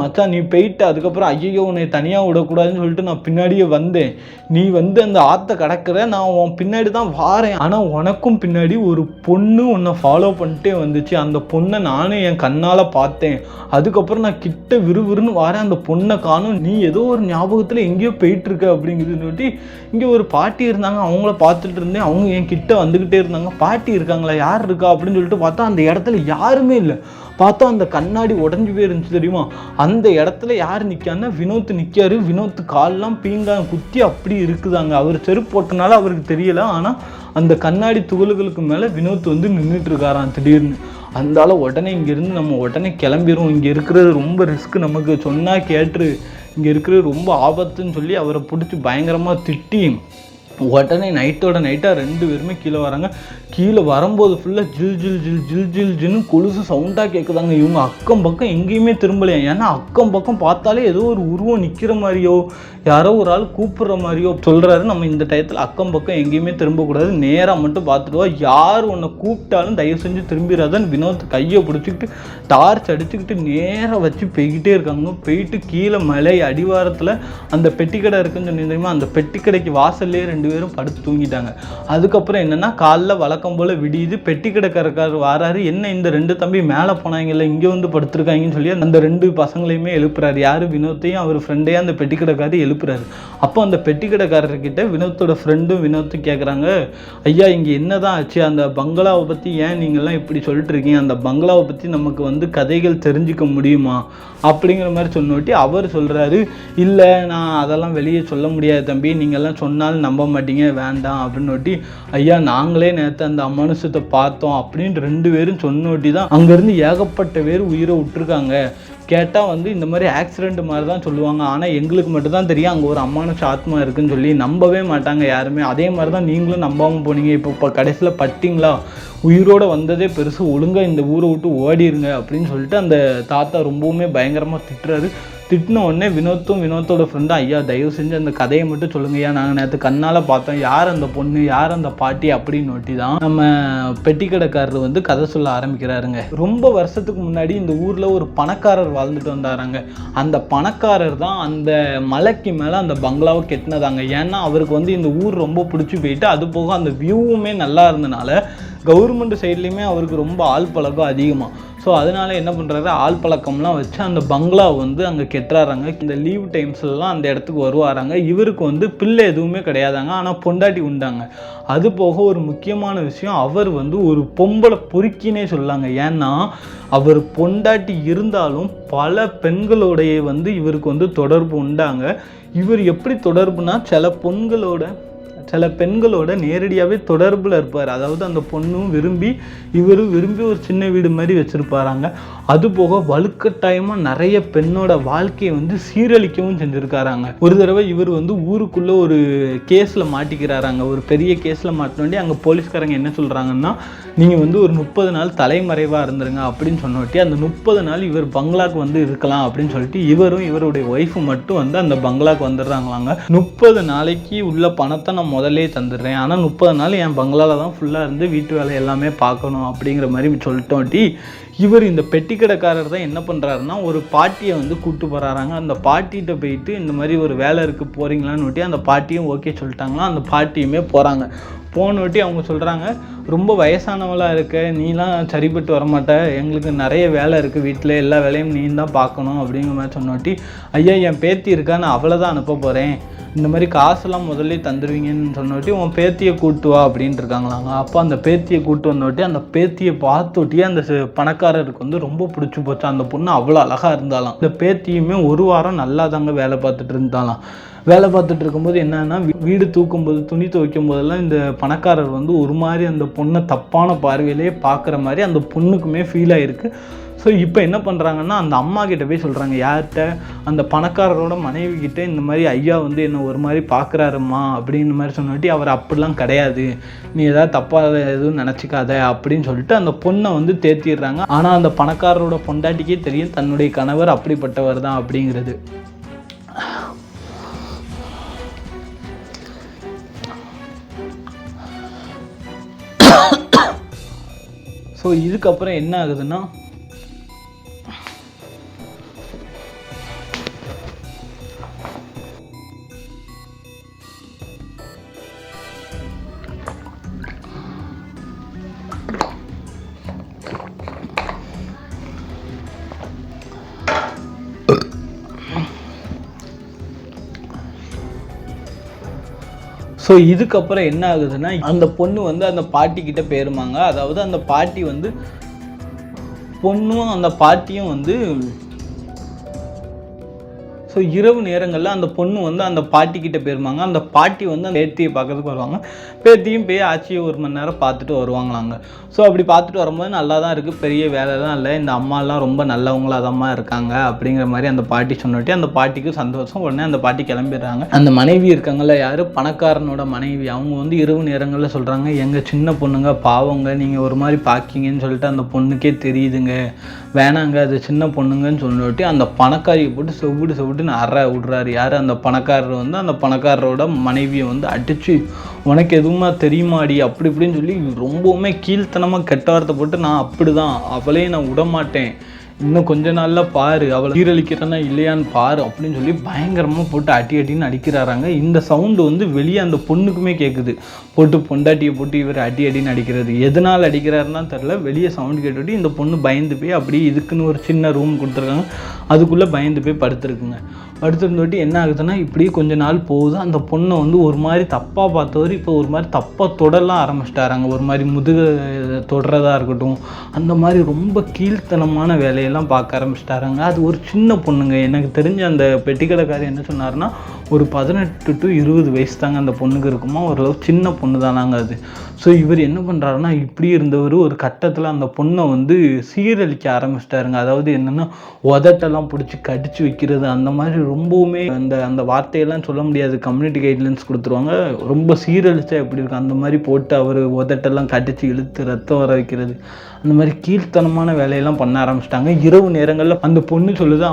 மச்சான் நீ போயிட்டு அதுக்கப்புறம் ஐயோ உன்னை தனியாக விடக்கூடாதுன்னு சொல்லிட்டு நான் பின்னாடியே வந்தேன், நீ வந்து அந்த ஆற்றை கடக்கிற, நான் உன் பின்னாடி தான் வாரேன், ஆனால் உனக்கும் பின்னாடி ஒரு பொண்ணு உன்னை ஃபாலோ பண்ணிட்டே வந்துச்சு, அந்த பொண்ணை நானும் என் கண்ணால் பார்த்தேன், அதுக்கப்புறம் நான் கிட்ட விறுவிறுன்னு வாரேன், அந்த பொண்ணை காணும், நீ ஏதோ ஒரு ஞாபகத்தில் எங்கேயோ போயிட்டுருக்க அப்படிங்கிறது சொல்லிட்டு இங்கே ஒரு பாட்டி இருந்தாங்க, அவங்கள பார்த்துட்டு இருந்தேன், அவங்க என் கிட்ட வந்துக்கிட்டே இருந்தாங்க, பாட்டி இருக்காங்களா, யார் இருக்கா அப்படின்னு சொல்லிட்டு பார்த்தா அந்த இடத்துல யாருமே இல்லை. பார்த்தா அந்த கண்ணாடி உடஞ்சி போயிருந்துச்சு தெரியுமா, அந்த இடத்துல யார் நிற்கான்னா வினோத் நிற்காரு. வினோத் கால்லாம் பீங்கான் குத்தி அப்படி இருக்குதாங்க. அவர் செருப்பு போட்டனால அவருக்கு தெரியல, ஆனால் அந்த கண்ணாடி துகள்களுக்கு மேலே வினோத் வந்து நின்றுட்டு இருக்காராம் திடீர்னு. அதனால உடனே இங்கேருந்து நம்ம உடனே கிளம்பிடுவோம், இங்கே இருக்கிறது ரொம்ப ரிஸ்க், நமக்கு சொன்னால் கேட்டுரு, இங்கே இருக்கிறது ரொம்ப ஆபத்துன்னு சொல்லி அவரை பிடிச்சி பயங்கரமாக திட்டி உடனே நைட்டோட நைட்டாக 2 பேருமே கீழே வராங்க. கீழே வரும்போது ஃபுல்லாக ஜில் ஜில் ஜில் ஜில் ஜில் ஜில்னு கொலுசு சவுண்டாக கேட்குதாங்க. இவங்க அக்கம் பக்கம் எங்கேயுமே திரும்பலையா. ஏன்னா அக்கம் பக்கம் பார்த்தாலே ஏதோ ஒரு உருவம் நிற்கிற மாதிரியோ யாரோ ஒரு ஆள் கூப்பிட்ற மாதிரியோ சொல்கிறாரு. நம்ம இந்த டயத்தில் அக்கம் பக்கம் எங்கேயுமே திரும்பக்கூடாது, நேராக மட்டும் பார்த்துட்டுவா. யார் உன்னை கூப்பிட்டாலும் தயவு செஞ்சு திரும்பிடாதன்னு வினோத் கையை பிடிச்சிக்கிட்டு டார்ச் அடிச்சுக்கிட்டு நேராக வச்சு போய்கிட்டே இருக்காங்க. போயிட்டு கீழே மலை அடிவாரத்தில் அந்த பெட்டிக்கடை இருக்குன்னு சொன்னீங்க தெரியுமா, அந்த பெட்டிக்கடைக்கு வாசல்லே 2 பேரும் படுத்து தூங்கிட்டாங்க. அதுக்கப்புறம் என்னென்னா காலைல வழக்கம் போல் விடியுது. பெட்டி கடைக்காரர் வராரு. என்ன இந்த 2 தம்பி மேலே போனாங்கல்ல இங்கே வந்து படுத்துருக்காங்கன்னு சொல்லி அந்த 2 பசங்களையுமே எழுப்புறாரு. யார்? வினோத்தையும் அவர் ஃப்ரெண்டையும் அந்த பெட்டி கடைக்காரர் எழுப்புறாரு. அப்போ அந்த பெட்டி கடைக்காரர்கிட்ட வினோத்தோட ஃப்ரெண்டும் வினோத்து கேட்குறாங்க, ஐயா இங்கே என்னதான் ஆச்சு? அந்த பங்களாவை பற்றி ஏன் நீங்கள்லாம் இப்படி சொல்லிட்டு இருக்கீங்க? அந்த பங்களாவை பற்றி நமக்கு வந்து கதைகள் தெரிஞ்சுக்க முடியுமா அப்படிங்கிற மாதிரி சொன்னோட்டி அவர் சொல்கிறாரு, இல்லை நான் அதெல்லாம் வெளியே சொல்ல முடியாது தம்பி, நீங்கள்லாம் சொன்னாலும் நம்ப மாட்டீங்க, வேண்டாம் அப்படின்னோட்டி, ஐயா நாங்களே நேற்று அந்த அமானுஷத்தை பார்த்தோம் அப்படின்னு 2 பேரும் சொன்னோட்டி தான் அங்கேருந்து ஏகப்பட்ட பேர் உயிரை விட்டுருக்காங்க. கேட்டால் வந்து இந்த மாதிரி ஆக்சிடெண்ட் மாதிரி தான் சொல்லுவாங்க. ஆனால் எங்களுக்கு மட்டும்தான் தெரியும் அங்கே ஒரு அமானுஷ ஆத்மா இருக்குன்னு சொல்லி நம்பவே மாட்டாங்க யாருமே. அதே மாதிரி தான் நீங்களும் நம்பாமல் போனீங்க. இப்போ கடைசியில் பட்டிங்களா, உயிரோடு வந்ததே பெருசு, ஒழுங்காக இந்த ஊரை விட்டு ஓடிடுங்க அப்படின்னு சொல்லிட்டு அந்த தாத்தா ரொம்பவுமே பயங்கரமாக திட்டுறாரு. திட்டின உடனே வினோத்தோட ஃப்ரெண்டும், ஐயா தயவு செஞ்சு அந்த கதையை மட்டும் சொல்லுங்க ஐயா, நாங்கள் நேற்று கண்ணால் பார்த்தோம், யார் அந்த பொண்ணு, யார் அந்த பாட்டி அப்படின்னு ஒட்டி தான் நம்ம பெட்டி கடைக்காரர் வந்து கதை சொல்ல ஆரம்பிக்கிறாருங்க. ரொம்ப வருஷத்துக்கு முன்னாடி இந்த ஊரில் ஒரு பணக்காரர் வாழ்ந்துட்டு வந்தாராங்க. அந்த பணக்காரர் தான் அந்த மலைக்கு மேலே அந்த பங்களாவை கெட்டினதாங்க. ஏன்னா அவருக்கு வந்து இந்த ஊர் ரொம்ப பிடிச்சி போயிட்டு, அது போக அந்த வியூவுமே நல்லா இருந்தனால கவர்மெண்ட் சைட்லேயுமே அவருக்கு ரொம்ப ஆள் பழக்கம் அதிகமாக. ஸோ அதனால் என்ன பண்ணுறாரு, ஆள் பழக்கம்லாம் வச்சு அந்த பங்களா வந்து அங்கே கெட்டுறாங்க. இந்த லீவ் டைம்ஸ்லாம் அந்த இடத்துக்கு வருவாராங்க. இவருக்கு வந்து பிள்ளை எதுவுமே கிடையாதாங்க, ஆனால் பொண்டாட்டி உண்டாங்க. அது போக ஒரு முக்கியமான விஷயம், அவர் வந்து ஒரு பொம்பளை பொறுக்கினே சொல்லாங்க. ஏன்னா அவர் பொண்டாட்டி இருந்தாலும் பல பெண்களோடைய வந்து இவருக்கு வந்து தொடர்பு உண்டாங்க. இவர் எப்படி தொடர்புனா சில பெண்களோட நேரடியாகவே தொடர்பில் இருப்பார். அதாவது அந்த பொண்ணும் இவரும் விரும்பி ஒரு சின்ன வீடு மாதிரி வச்சுருப்பாராங்க. அதுபோக வலுக்கட்டாயமாக நிறைய பெண்ணோட வாழ்க்கையை வந்து சீரழிக்கவும் செஞ்சுருக்காராங்க. ஒரு தடவை இவர் வந்து ஊருக்குள்ளே ஒரு கேஸில் மாட்டிக்கிறாராங்க. ஒரு பெரிய கேஸில் மாட்டினோண்டி அங்கே போலீஸ்காரங்க என்ன சொல்கிறாங்கன்னா, நீங்கள் வந்து ஒரு 30 நாள் தலைமறைவாக இருந்துருங்க அப்படின்னு சொன்னோட்டி அந்த 30 நாள் இவர் பங்களாக்கு வந்து இருக்கலாம் அப்படின்னு சொல்லிட்டு இவரும் இவருடைய ஒய்ஃபு மட்டும் வந்து அந்த பங்களாக்கு வந்துடுறாங்களாங்க. 30 நாளைக்கு உள்ள பணத்தை நம்ம முதல்லே தந்துடுறேன், ஆனால் 30 நாள் என் பங்களாவில் தான் ஃபுல்லாக இருந்து வீட்டு வேலை எல்லாமே பார்க்கணும் அப்படிங்கிற மாதிரி சொல்லிட்டோட்டி இவர் இந்த பெட்டி கடைக்காரர் தான் என்ன பண்ணுறாருன்னா, ஒரு பாட்டியை வந்து கூப்பிட்டு போகிறாராங்க. அந்த பாட்டிகிட்ட போயிட்டு இந்த மாதிரி ஒரு வேலை இருக்குது போகிறீங்களான்னு ஒட்டி அந்த பாட்டியும் ஓகே சொல்லிட்டாங்களா. அந்த பாட்டியுமே போகிறாங்க. போனோட்டி அவங்க சொல்கிறாங்க, ரொம்ப வயசானவளாக இருக்க, நீலாம் சரிப்பட்டு வரமாட்ட, எங்களுக்கு நிறைய வேலை இருக்குது வீட்டில், எல்லா வேலையும் நீ தான் பார்க்கணும் அப்படிங்கிற மாதிரி சொன்னோட்டி, ஐயா என் பேத்தி இருக்கா, நான் அவளை தான் அனுப்ப போகிறேன், இந்த மாதிரி காசெல்லாம் முதல்ல தந்துடுவீங்கன்னு சொன்னோட்டி உன் பேத்தியை கூட்டு வா அப்படின்ட்டு இருக்காங்களாங்க. அப்போ அந்த பேத்தியை கூட்டு வந்தோட்டி அந்த பேத்தியை பார்த்தோட்டியே அந்த பணக்காரருக்கு வந்து ரொம்ப பிடிச்சி போச்சு. அந்த பொண்ணு அவ்வளோ அழகாக இருந்தாலாம். இந்த பேத்தியுமே ஒரு வாரம் நல்லா தாங்க வேலை பார்த்துட்டு இருந்தாலாம். வேலை பார்த்துட்டு இருக்கும்போது என்னன்னா, வீடு தூக்கும்போது துணி துவைக்கும் போதெல்லாம் இந்த பணக்காரர் வந்து ஒரு மாதிரி அந்த பொண்ணை தப்பான பார்வையிலே பார்க்குற மாதிரி அந்த பொண்ணுக்குமே ஃபீல் ஆகிருக்கு. ஸோ இப்போ என்ன பண்ணுறாங்கன்னா, அந்த அம்மா கிட்ட போய் சொல்கிறாங்க, யார்கிட்ட, அந்த பணக்காரரோட மனைவி கிட்டே, இந்த மாதிரி ஐயா வந்து என்னை ஒரு மாதிரி பார்க்குறாருமா அப்படின்ற மாதிரி சொன்னாட்டி அவர் அப்படிலாம் கிடையாது, நீ ஏதாவது தப்பாக எதுவும் நினச்சிக்காத அப்படின்னு சொல்லிட்டு அந்த பொண்ணை வந்து தேத்திடுறாங்க. ஆனால் அந்த பணக்காரரோட பொண்டாட்டிக்கே தெரியும் தன்னுடைய கணவர் அப்படிப்பட்டவர் தான் அப்படிங்கிறது. ஸோ இதுக்கப்புறம் என்ன ஆகுதுன்னா, இதுக்கப்புறம் என்ன ஆகுதுன்னா, அந்த பொண்ணு வந்து அந்த பாட்டிக்கிட்ட போயிருமாங்க. அதாவது அந்த பாட்டி வந்து பொண்ணும் அந்த பாட்டியும் வந்து ஸோ இரவு நேரங்களில் அந்த பொண்ணு வந்து அந்த பாட்டிக்கிட்ட போயிருவாங்க. அந்த பாட்டி வந்து அந்த பேத்தியை பார்க்கறதுக்கு வருவாங்க. பேத்தியும் போய் ஆச்சியை 1 மணி நேரம் பார்த்துட்டு வருவாங்களாங்க. ஸோ அப்படி பார்த்துட்டு வரும்போது நல்லா தான் இருக்குது, பெரிய வேலைலாம் இல்லை, இந்த அம்மாலாம் ரொம்ப நல்லவங்களாக அதம்மா இருக்காங்க அப்படிங்கிற மாதிரி அந்த பாட்டி சொன்னோட்டி அந்த பாட்டிக்கும் சந்தோஷம். உடனே அந்த பாட்டி கிளம்பிடுறாங்க. அந்த மனைவி இருக்காங்கல்ல, யார் பணக்காரனோட மனைவி, அவங்க வந்து இரவு நேரங்களில் சொல்கிறாங்க, எங்கள் சின்ன பொண்ணுங்க பாவங்க, நீங்கள் ஒரு மாதிரி பார்க்கிங்கன்னு சொல்லிட்டு அந்த பொண்ணுக்கே தெரியுதுங்க, வேணாங்க அது சின்ன பொண்ணுங்கன்னு சொல்லிட்டு அந்த பணக்காரியை போட்டு செவிட்டுன்னு அற விடுறாரு. யார் அந்த பணக்காரர் வந்து அந்த பணக்காரரோட மனைவியை வந்து அடித்து உனக்கு எதுவுமா தெரியுமாடி அப்படி இப்படின்னு சொல்லி ரொம்பவுமே கீழ்த்தனமாக கெட்ட வார்த்தை போட்டு, நான் அப்படி தான் அவளையே நான் விடமாட்டேன், இன்னும் கொஞ்ச நாளில் பாரு அவளை சீரழிக்கிறேன்னா இல்லையான்னு பாரு அப்படின்னு சொல்லி பயங்கரமாக போட்டு அடின்னு அடிக்கிறாராங்க. இந்த சவுண்டு வந்து வெளியே அந்த பொண்ணுக்குமே கேட்குது. போட்டு பொண்டாட்டியை போட்டு இவர் அடின்னு அடிக்கிறது எதனால் அடிக்கிறாருன்னா தெரில. வெளியே சவுண்டு கேட்டுவிட்டு இந்த பொண்ணு பயந்து போய் அப்படியே இதுக்குன்னு ஒரு சின்ன ரூம் கொடுத்துருக்காங்க, அதுக்குள்ளே பயந்து போய் படுத்துருக்குங்க. படுத்துருந்தோட்டி என்ன ஆகுதுன்னா, இப்படியே கொஞ்ச நாள் போகுது. அந்த பொண்ணை வந்து ஒரு மாதிரி தப்பாக பார்த்தவர் இப்போ ஒரு மாதிரி தப்பாக தொடலாம் ஆரம்பிச்சிட்டாராங்க. ஒரு மாதிரி முதுக தொடரதா இருக்கட்டும், அந்த மாதிரி ரொம்ப கீழ்த்தனமான வேலையெல்லாம் பார்க்க ஆரம்பிச்சிட்டாராங்க. அது ஒரு சின்ன பொண்ணுங்க. எனக்கு தெரிஞ்ச அந்த பெட்டிக்கடைக்காரர் என்ன சொன்னார்னா, ஒரு 18 to 20 வயசு தாங்க அந்த பொண்ணுக்கு இருக்குமா, ஓரளவு சின்ன பொண்ணு தானாங்க அது. ஸோ இவர் என்ன பண்ணுறாருன்னா, இப்படி இருந்தவர் ஒரு கட்டத்தில் அந்த பொண்ணை வந்து சீரழிக்க ஆரம்பிச்சிட்டாருங்க. அதாவது என்னென்னா, உதட்டெல்லாம் பிடிச்சி கடிச்சு வைக்கிறது, அந்த மாதிரி ரொம்பவுமே அந்த வார்த்தையெல்லாம் சொல்ல முடியாது, கம்யூனிட்டி கைட்லைன்ஸ் கொடுத்துருவாங்க. ரொம்ப சீரழிச்சா எப்படி இருக்கும் அந்த மாதிரி போட்டு அவர் உதட்டெல்லாம் கடிச்சு இழுத்து ரத்தம் வர வைக்கிறது, அந்த மாதிரி கீழ்த்தனமான வேலையெல்லாம் பண்ண ஆரம்பிச்சிட்டாங்க. இரவு நேரங்களில் அந்த பொண்ணு சொல்லுது,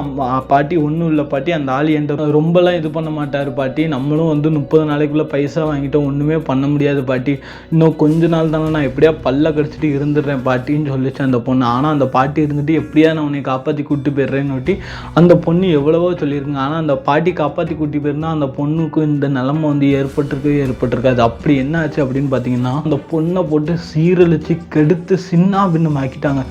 பாட்டி ஒன்றும் இல்லை பாட்டி, அந்த ஆள் என்கிட்ட ரொம்பலாம் இது பண்ண மாட்டார் பாட்டி, நம்மளும் வந்து 30 நாளைக்குள்ளே பைசா வாங்கிட்டோம், ஒன்றுமே பண்ண முடியாது பாட்டி, இன்னும் கொஞ்ச நாள் தானே, நான் எப்படியா பல்ல கடிச்சிட்டு இருந்துடுறேன் பாட்டின்னு சொல்லிச்சு அந்த பொண்ணு. ஆனால் அந்த பாட்டி இருந்துட்டு எப்படியா நான் உன்னை காப்பாற்றி கூப்பிட்டு போயிடுறேன்னு ஒட்டி அந்த பொண்ணு எவ்வளவோ சொல்லியிருக்குங்க. ஆனால் அந்த பாட்டி காப்பாற்றி கூட்டி போயிருந்தா அந்த பொண்ணுக்கு இந்த நிலைமை வந்து ஏற்பட்டிருக்காது. அப்படி என்ன ஆச்சு அப்படின்னு பார்த்தீங்கன்னா, அந்த பொண்ணை போட்டு சீரழிச்சு கெடுத்து சின்ன பின்னமாக்கிட்டாங்க.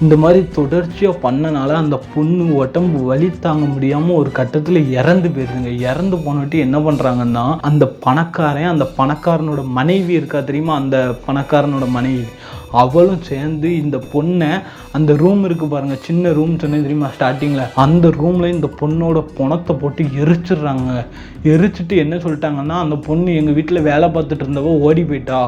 இந்த மாதிரி தொடர்ச்சியாக பண்ணனால அந்த பொண்ணு உடம்பு வலி தாங்க முடியாமல் ஒரு கட்டத்தில் இறந்து போயிருதுங்க. இறந்து போனட்டு என்ன பண்ணுறாங்கன்னா, அந்த பணக்காரனோட மனைவி இருக்கா தெரியுமா, அந்த பணக்காரனோட மனைவி, அவளும் சேர்ந்து இந்த பொண்ணை அந்த ரூம் இருக்குது பாருங்கள், சின்ன ரூம் சொன்னேன் தெரியுமா ஸ்டார்டிங்கில், அந்த ரூமில் இந்த பொண்ணோட பணத்தை போட்டு எரிச்சிடுறாங்க. எரிச்சிட்டு என்ன சொல்லிட்டாங்கன்னா, அந்த பொண்ணு எங்கள் வீட்டில் வேலை பார்த்துட்டு இருந்தவோ ஓடி போயிட்டா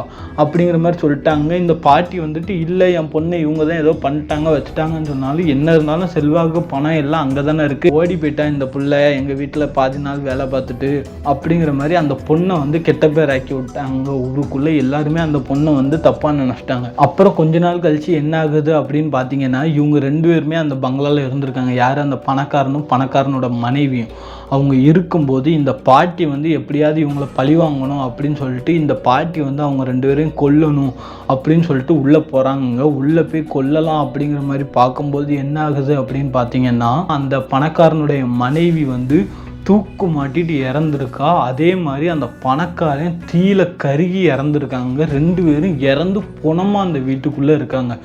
அப்படிங்கிற மாதிரி சொல்லிட்டாங்க. இந்த பாட்டி வந்துட்டு இல்லை, என் பொண்ணை இவங்க தான் ஏதோ பண்ணிட்டாங்க வச்சுட்டாங்கன்னு சொன்னாலும், என்ன இருந்தாலும் செல்வாக்கு பணம் எல்லாம் அங்கே தானே இருக்குது, ஓடி போயிட்டா இந்த பிள்ளை எங்கள் வீட்டில் பாதி நாள் வேலை பார்த்துட்டு அப்படிங்கிற மாதிரி அந்த பொண்ணை வந்து கெட்ட பேர் ஆக்கி விட்டாங்க. ஊருக்குள்ளே எல்லாருமே அந்த பொண்ணை வந்து தப்பாக நினச்சிட்டாங்க. அப்புறம் கொஞ்ச நாள் கழிச்சு என்ன ஆகுது அப்படின்னு பார்த்தீங்கன்னா, இவங்க 2 பேருமே அந்த பங்களாவில் இருந்திருக்காங்க. யார், அந்த பணக்காரனோட மனைவியும். அவங்க இருக்கும்போது இந்த பாட்டி வந்து எப்படியாவது இவங்களை பழி வாங்கணும் அப்படின்னு சொல்லிட்டு இந்த பாட்டி வந்து அவங்க 2 பேரையும் கொல்லணும் அப்படின்னு சொல்லிட்டு உள்ளே போகிறாங்க. உள்ளே போய் கொல்லலாம் அப்படிங்கிற மாதிரி பார்க்கும்போது என்ன ஆகுது அப்படின்னு பார்த்தீங்கன்னா, அந்த பணக்காரனுடைய மனைவி வந்து தூக்கு மாட்டிட்டு இறந்துருக்கா. அதே மாதிரி அந்த பணக்காரன் தீயில கருகி இறந்துருக்காங்க. 2 பேரும் இறந்து புணமாக அந்த வீட்டுக்குள்ளே இருக்காங்க.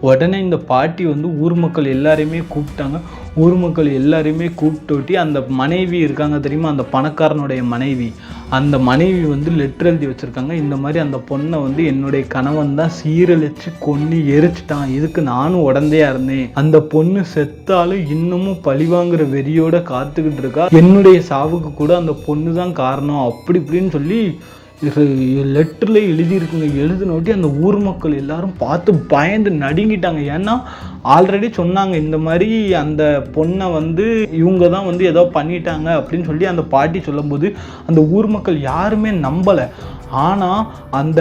உடனே இந்த பாட்டி வந்து ஊர் மக்கள் எல்லாரையுமே கூப்பிட்டாங்க. ஊர் மக்கள் எல்லாரையுமே கூப்பிட்டு அந்த மனைவி இருக்காங்க தெரியுமா, அந்த பணக்காரனுடைய மனைவி, அந்த மனைவி வந்து லெட்டர் எழுதி வச்சுருக்காங்க. இந்த மாதிரி அந்த பொண்ணை வந்து என்னுடைய கணவன் தான் சீரழிச்சு கொன்று எரிச்சிட்டான், இதுக்கு நானும் உடந்தையா இருந்தேன், அந்த பொண்ணு செத்தாலும் இன்னமும் பழிவாங்கிற வெறியோட காத்துக்கிட்டு இருக்கா, என்னுடைய சாவுக்கு கூட அந்த பொண்ணு தான் காரணம் அப்படி இப்படின்னு சொல்லி லெட்டரில் எழுதியிருக்குங்க. எழுதினோட்டி அந்த ஊர் மக்கள் எல்லாரும் பார்த்து பயந்து நடுங்கிட்டாங்க. ஏன்னா ஆல்ரெடி சொன்னாங்க இந்த மாதிரி அந்த பொண்ணை வந்து இவங்க தான் வந்து ஏதோ பண்ணிட்டாங்க அப்படின்னு சொல்லி அந்த பாட்டி சொல்லும்போது அந்த ஊர் மக்கள் யாருமே நம்பலை. ஆனால் அந்த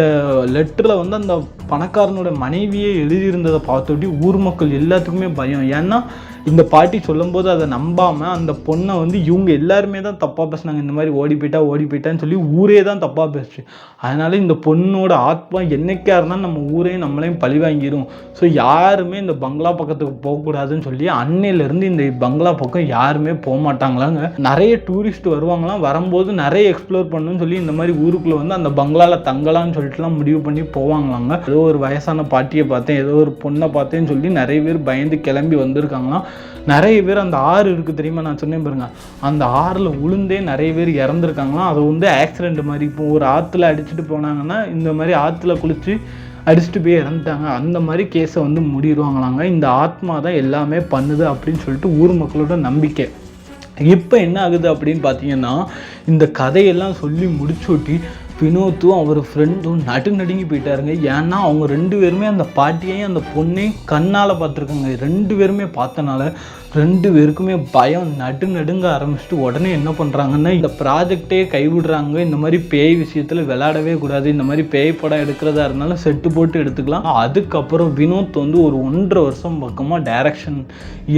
லெட்டரில் வந்து அந்த பணக்காரனோட மனைவியே எழுதியிருந்ததை பார்த்தோட்டி ஊர் மக்கள் எல்லாத்துக்குமே பயம். ஏன்னா இந்த பாட்டி சொல்லும்போது அதை நம்பாமல் அந்த பொண்ணை வந்து இவங்க எல்லாருமே தான் தப்பாக பேசுனாங்க. இந்த மாதிரி ஓடி போயிட்டான்னு சொல்லி ஊரே தான் தப்பாக பேசுச்சு. அதனால இந்த பொண்ணோட ஆத்மா என்னைக்கா இருந்தாலும் நம்ம ஊரையும் நம்மளையும் பழி வாங்கிடும். ஸோ யாருமே இந்த பங்களா பக்கத்துக்கு போகக்கூடாதுன்னு சொல்லி அன்னையிலேருந்து இந்த பங்களா பக்கம் யாருமே போக மாட்டாங்களாங்க. நிறைய டூரிஸ்ட் வருவாங்களாம், வரும்போது நிறைய எக்ஸ்ப்ளோர் பண்ணணும்னு சொல்லி இந்த மாதிரி ஊருக்குள்ளே வந்து அந்த பங்களாவில் தங்கலான்னு சொல்லிட்டுலாம் முடிவு பண்ணி போவாங்களாங்க. ஏதோ ஒரு வயசான பாட்டியை பார்த்தேன், ஏதோ ஒரு பொண்ணை பார்த்தேன்னு சொல்லி நிறைய பேர் பயந்து கிளம்பி வந்திருக்காங்களாம். நிறைய பேர் அந்த ஆறு இருக்குது தெரியுமா, நான் சொன்னேன் பாருங்க, அந்த ஆறில் உளுந்தே நிறைய பேர் இறந்துருக்காங்களாம். அது வந்து ஆக்சிடென்ட் மாதிரி. இப்போ ஒரு ஆற்றுல அடிச்சுட்டு போனாங்கன்னா இந்த மாதிரி ஆற்றுல குளித்து அடிச்சுட்டு போய் இறந்துட்டாங்க, அந்த மாதிரி கேஸை வந்து முடிடுவாங்களாங்க. இந்த ஆத்மா தான் எல்லாமே பண்ணுது அப்படின்னு சொல்லிட்டு ஊர் மக்களோட நம்பிக்கை. இப்போ என்ன ஆகுது அப்படின்னு பார்த்தீங்கன்னா, இந்த கதையெல்லாம் சொல்லி முடிச்சுட்டி வினோத்தும் அவர் ஃப்ரெண்டும் நடுங்கி போயிட்டாருங்க. ஏன்னா அவங்க 2 பேருமே அந்த பாட்டியையும் அந்த பொண்ணையும் கண்ணால் பார்த்துருக்காங்க. 2 பேருமே பார்த்தனால 2 பேருக்குமே பயம் நடுங்க ஆரம்பிச்சுட்டு உடனே என்ன பண்ணுறாங்கன்னா, இந்த ப்ராஜெக்டே கைவிடுறாங்க. இந்த மாதிரி பேய் விஷயத்தில் விளையாடவே கூடாது, இந்த மாதிரி பேய் படம் எடுக்கிறதா இருந்தாலும் செட்டு போட்டு எடுத்துக்கலாம். அதுக்கப்புறம் வினோத் வந்து ஒரு 1.5 வருஷம் பக்கமாக டைரக்ஷன்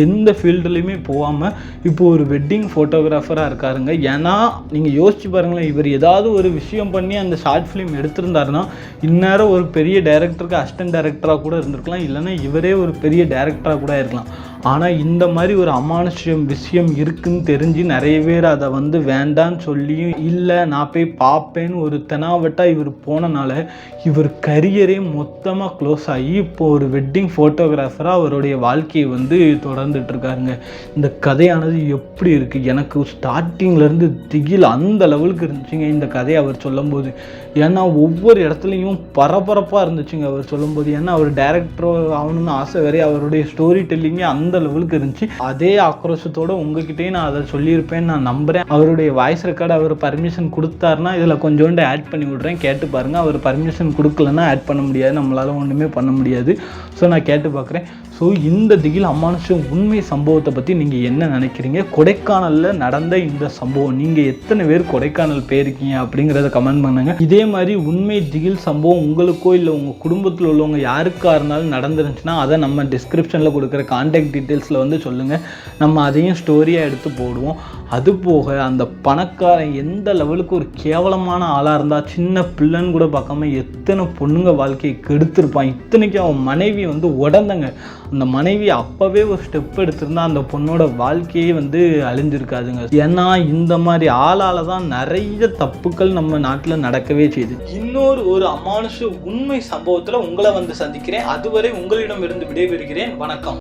எந்த ஃபீல்டுலேயுமே போகாமல் இப்போ ஒரு வெட்டிங் ஃபோட்டோகிராஃபராக இருக்காருங்க. ஏன்னா நீங்கள் யோசிச்சு பாருங்களேன், இவர் ஏதாவது ஒரு விஷயம் பண்ணி அந்த ஷார்ட் ஃபிலிம் எடுத்திருந்தாருன்னா இந்நேரம் ஒரு பெரிய டைரக்டருக்கு அசிஸ்டன்ட் டைரக்டராக கூட இருந்திருக்கலாம், இல்லைன்னா இவரே ஒரு பெரிய டைரக்டராக கூட இருக்கலாம். ஆனால் இந்த மாதிரி ஒரு அமானுஷ்யம் விஷயம் இருக்குன்னு தெரிஞ்சு நிறைய பேர் அதை வந்து வேண்டான்னு சொல்லியும் இல்லை நான் போய் பார்ப்பேன்னு ஒரு தெனாவட்டாக இவர் போனனால இவர் கரியரே மொத்தமாக க்ளோஸ் ஆகி இப்போ ஒரு வெட்டிங் ஃபோட்டோகிராஃபராக அவருடைய வாழ்க்கையை வந்து தொடர்ந்துட்டு இருக்காருங்க. இந்த கதையானது எப்படி இருக்குது, எனக்கு ஸ்டார்டிங்லேருந்து திகில் அந்த லெவலுக்கு இருந்துச்சுங்க இந்த கதையை அவர் சொல்லும்போது. ஏன்னா ஒவ்வொரு இடத்துலையும் பரபரப்பாக இருந்துச்சுங்க அவர் சொல்லும்போது. ஏன்னா அவர் டைரக்டரோ ஆகணும்னு ஆசை வேறே, அவருடைய ஸ்டோரி டெல்லிங்கே அந்த லெவலுக்கு இருந்துச்சு. அதே ஆக்ரோஷத்தோடு உங்ககிட்டே நான் அதை சொல்லியிருப்பேன்னு நான் நம்புகிறேன். அவருடைய வாய்ஸ் ரெக்கார்டு அவர் பர்மிஷன் கொடுத்தாருன்னா இதில் கொஞ்சோண்டு ஆட் பண்ணி விட்றேன், கேட்டு பாருங்கள். அவர் பர்மிஷன் கொடுக்கலன்னா ஆட் பண்ண முடியாது, நம்மளால் ஒன்றுமே பண்ண முடியாது. ஸோ நான் கேட்டு பார்க்குறேன். ஸோ இந்த திகில் அமானுஷ்யம் உண்மை சம்பவத்தை பற்றி நீங்கள் என்ன நினைக்கிறீங்க? கொடைக்கானலில் நடந்த இந்த சம்பவம் நீங்கள் எத்தனை பேர் கொடைக்கானல் போயிருக்கீங்க அப்படிங்கிறத கமெண்ட் பண்ணுங்க. இதே மாதிரி உண்மை திகில் சம்பவம் உங்களுக்கோ இல்லை உங்கள் குடும்பத்தில் உள்ளவங்க யாருக்காக இருந்தாலும் நடந்துருந்துச்சுன்னா அதை நம்ம டிஸ்கிரிப்ஷனில் கொடுக்குற கான்டாக்ட் டீட்டெயில்ஸில் வந்து சொல்லுங்கள், நம்ம அதையும் ஸ்டோரியாக எடுத்து போடுவோம். அதுபோக அந்த பணக்காரன் எந்த லெவலுக்கு ஒரு கேவலமான ஆளாக இருந்தால் சின்ன பிள்ளைன்னு கூட பார்க்காம எத்தனை பொண்ணுங்க வாழ்க்கையை கெடுத்திருப்பான். இத்தனைக்கும் அவன் மனைவி வந்து உடந்தங்க. அந்த மனைவி அப்போவே ஒரு ஸ்டெப் எடுத்திருந்தா அந்த பொண்ணோட வாழ்க்கையே வந்து அழிஞ்சிருக்காதுங்க. ஏன்னா இந்த மாதிரி ஆளால் தான் நிறைய தப்புக்கள் நம்ம நாட்டில் நடக்கவே செய்யுது. இன்னொரு ஒரு அமானுஷ உண்மை சம்பவத்தில் உங்களை வந்து சந்திக்கிறேன். அதுவரை உங்களிடம் இருந்து விடைபெறுகிறேன். வணக்கம்.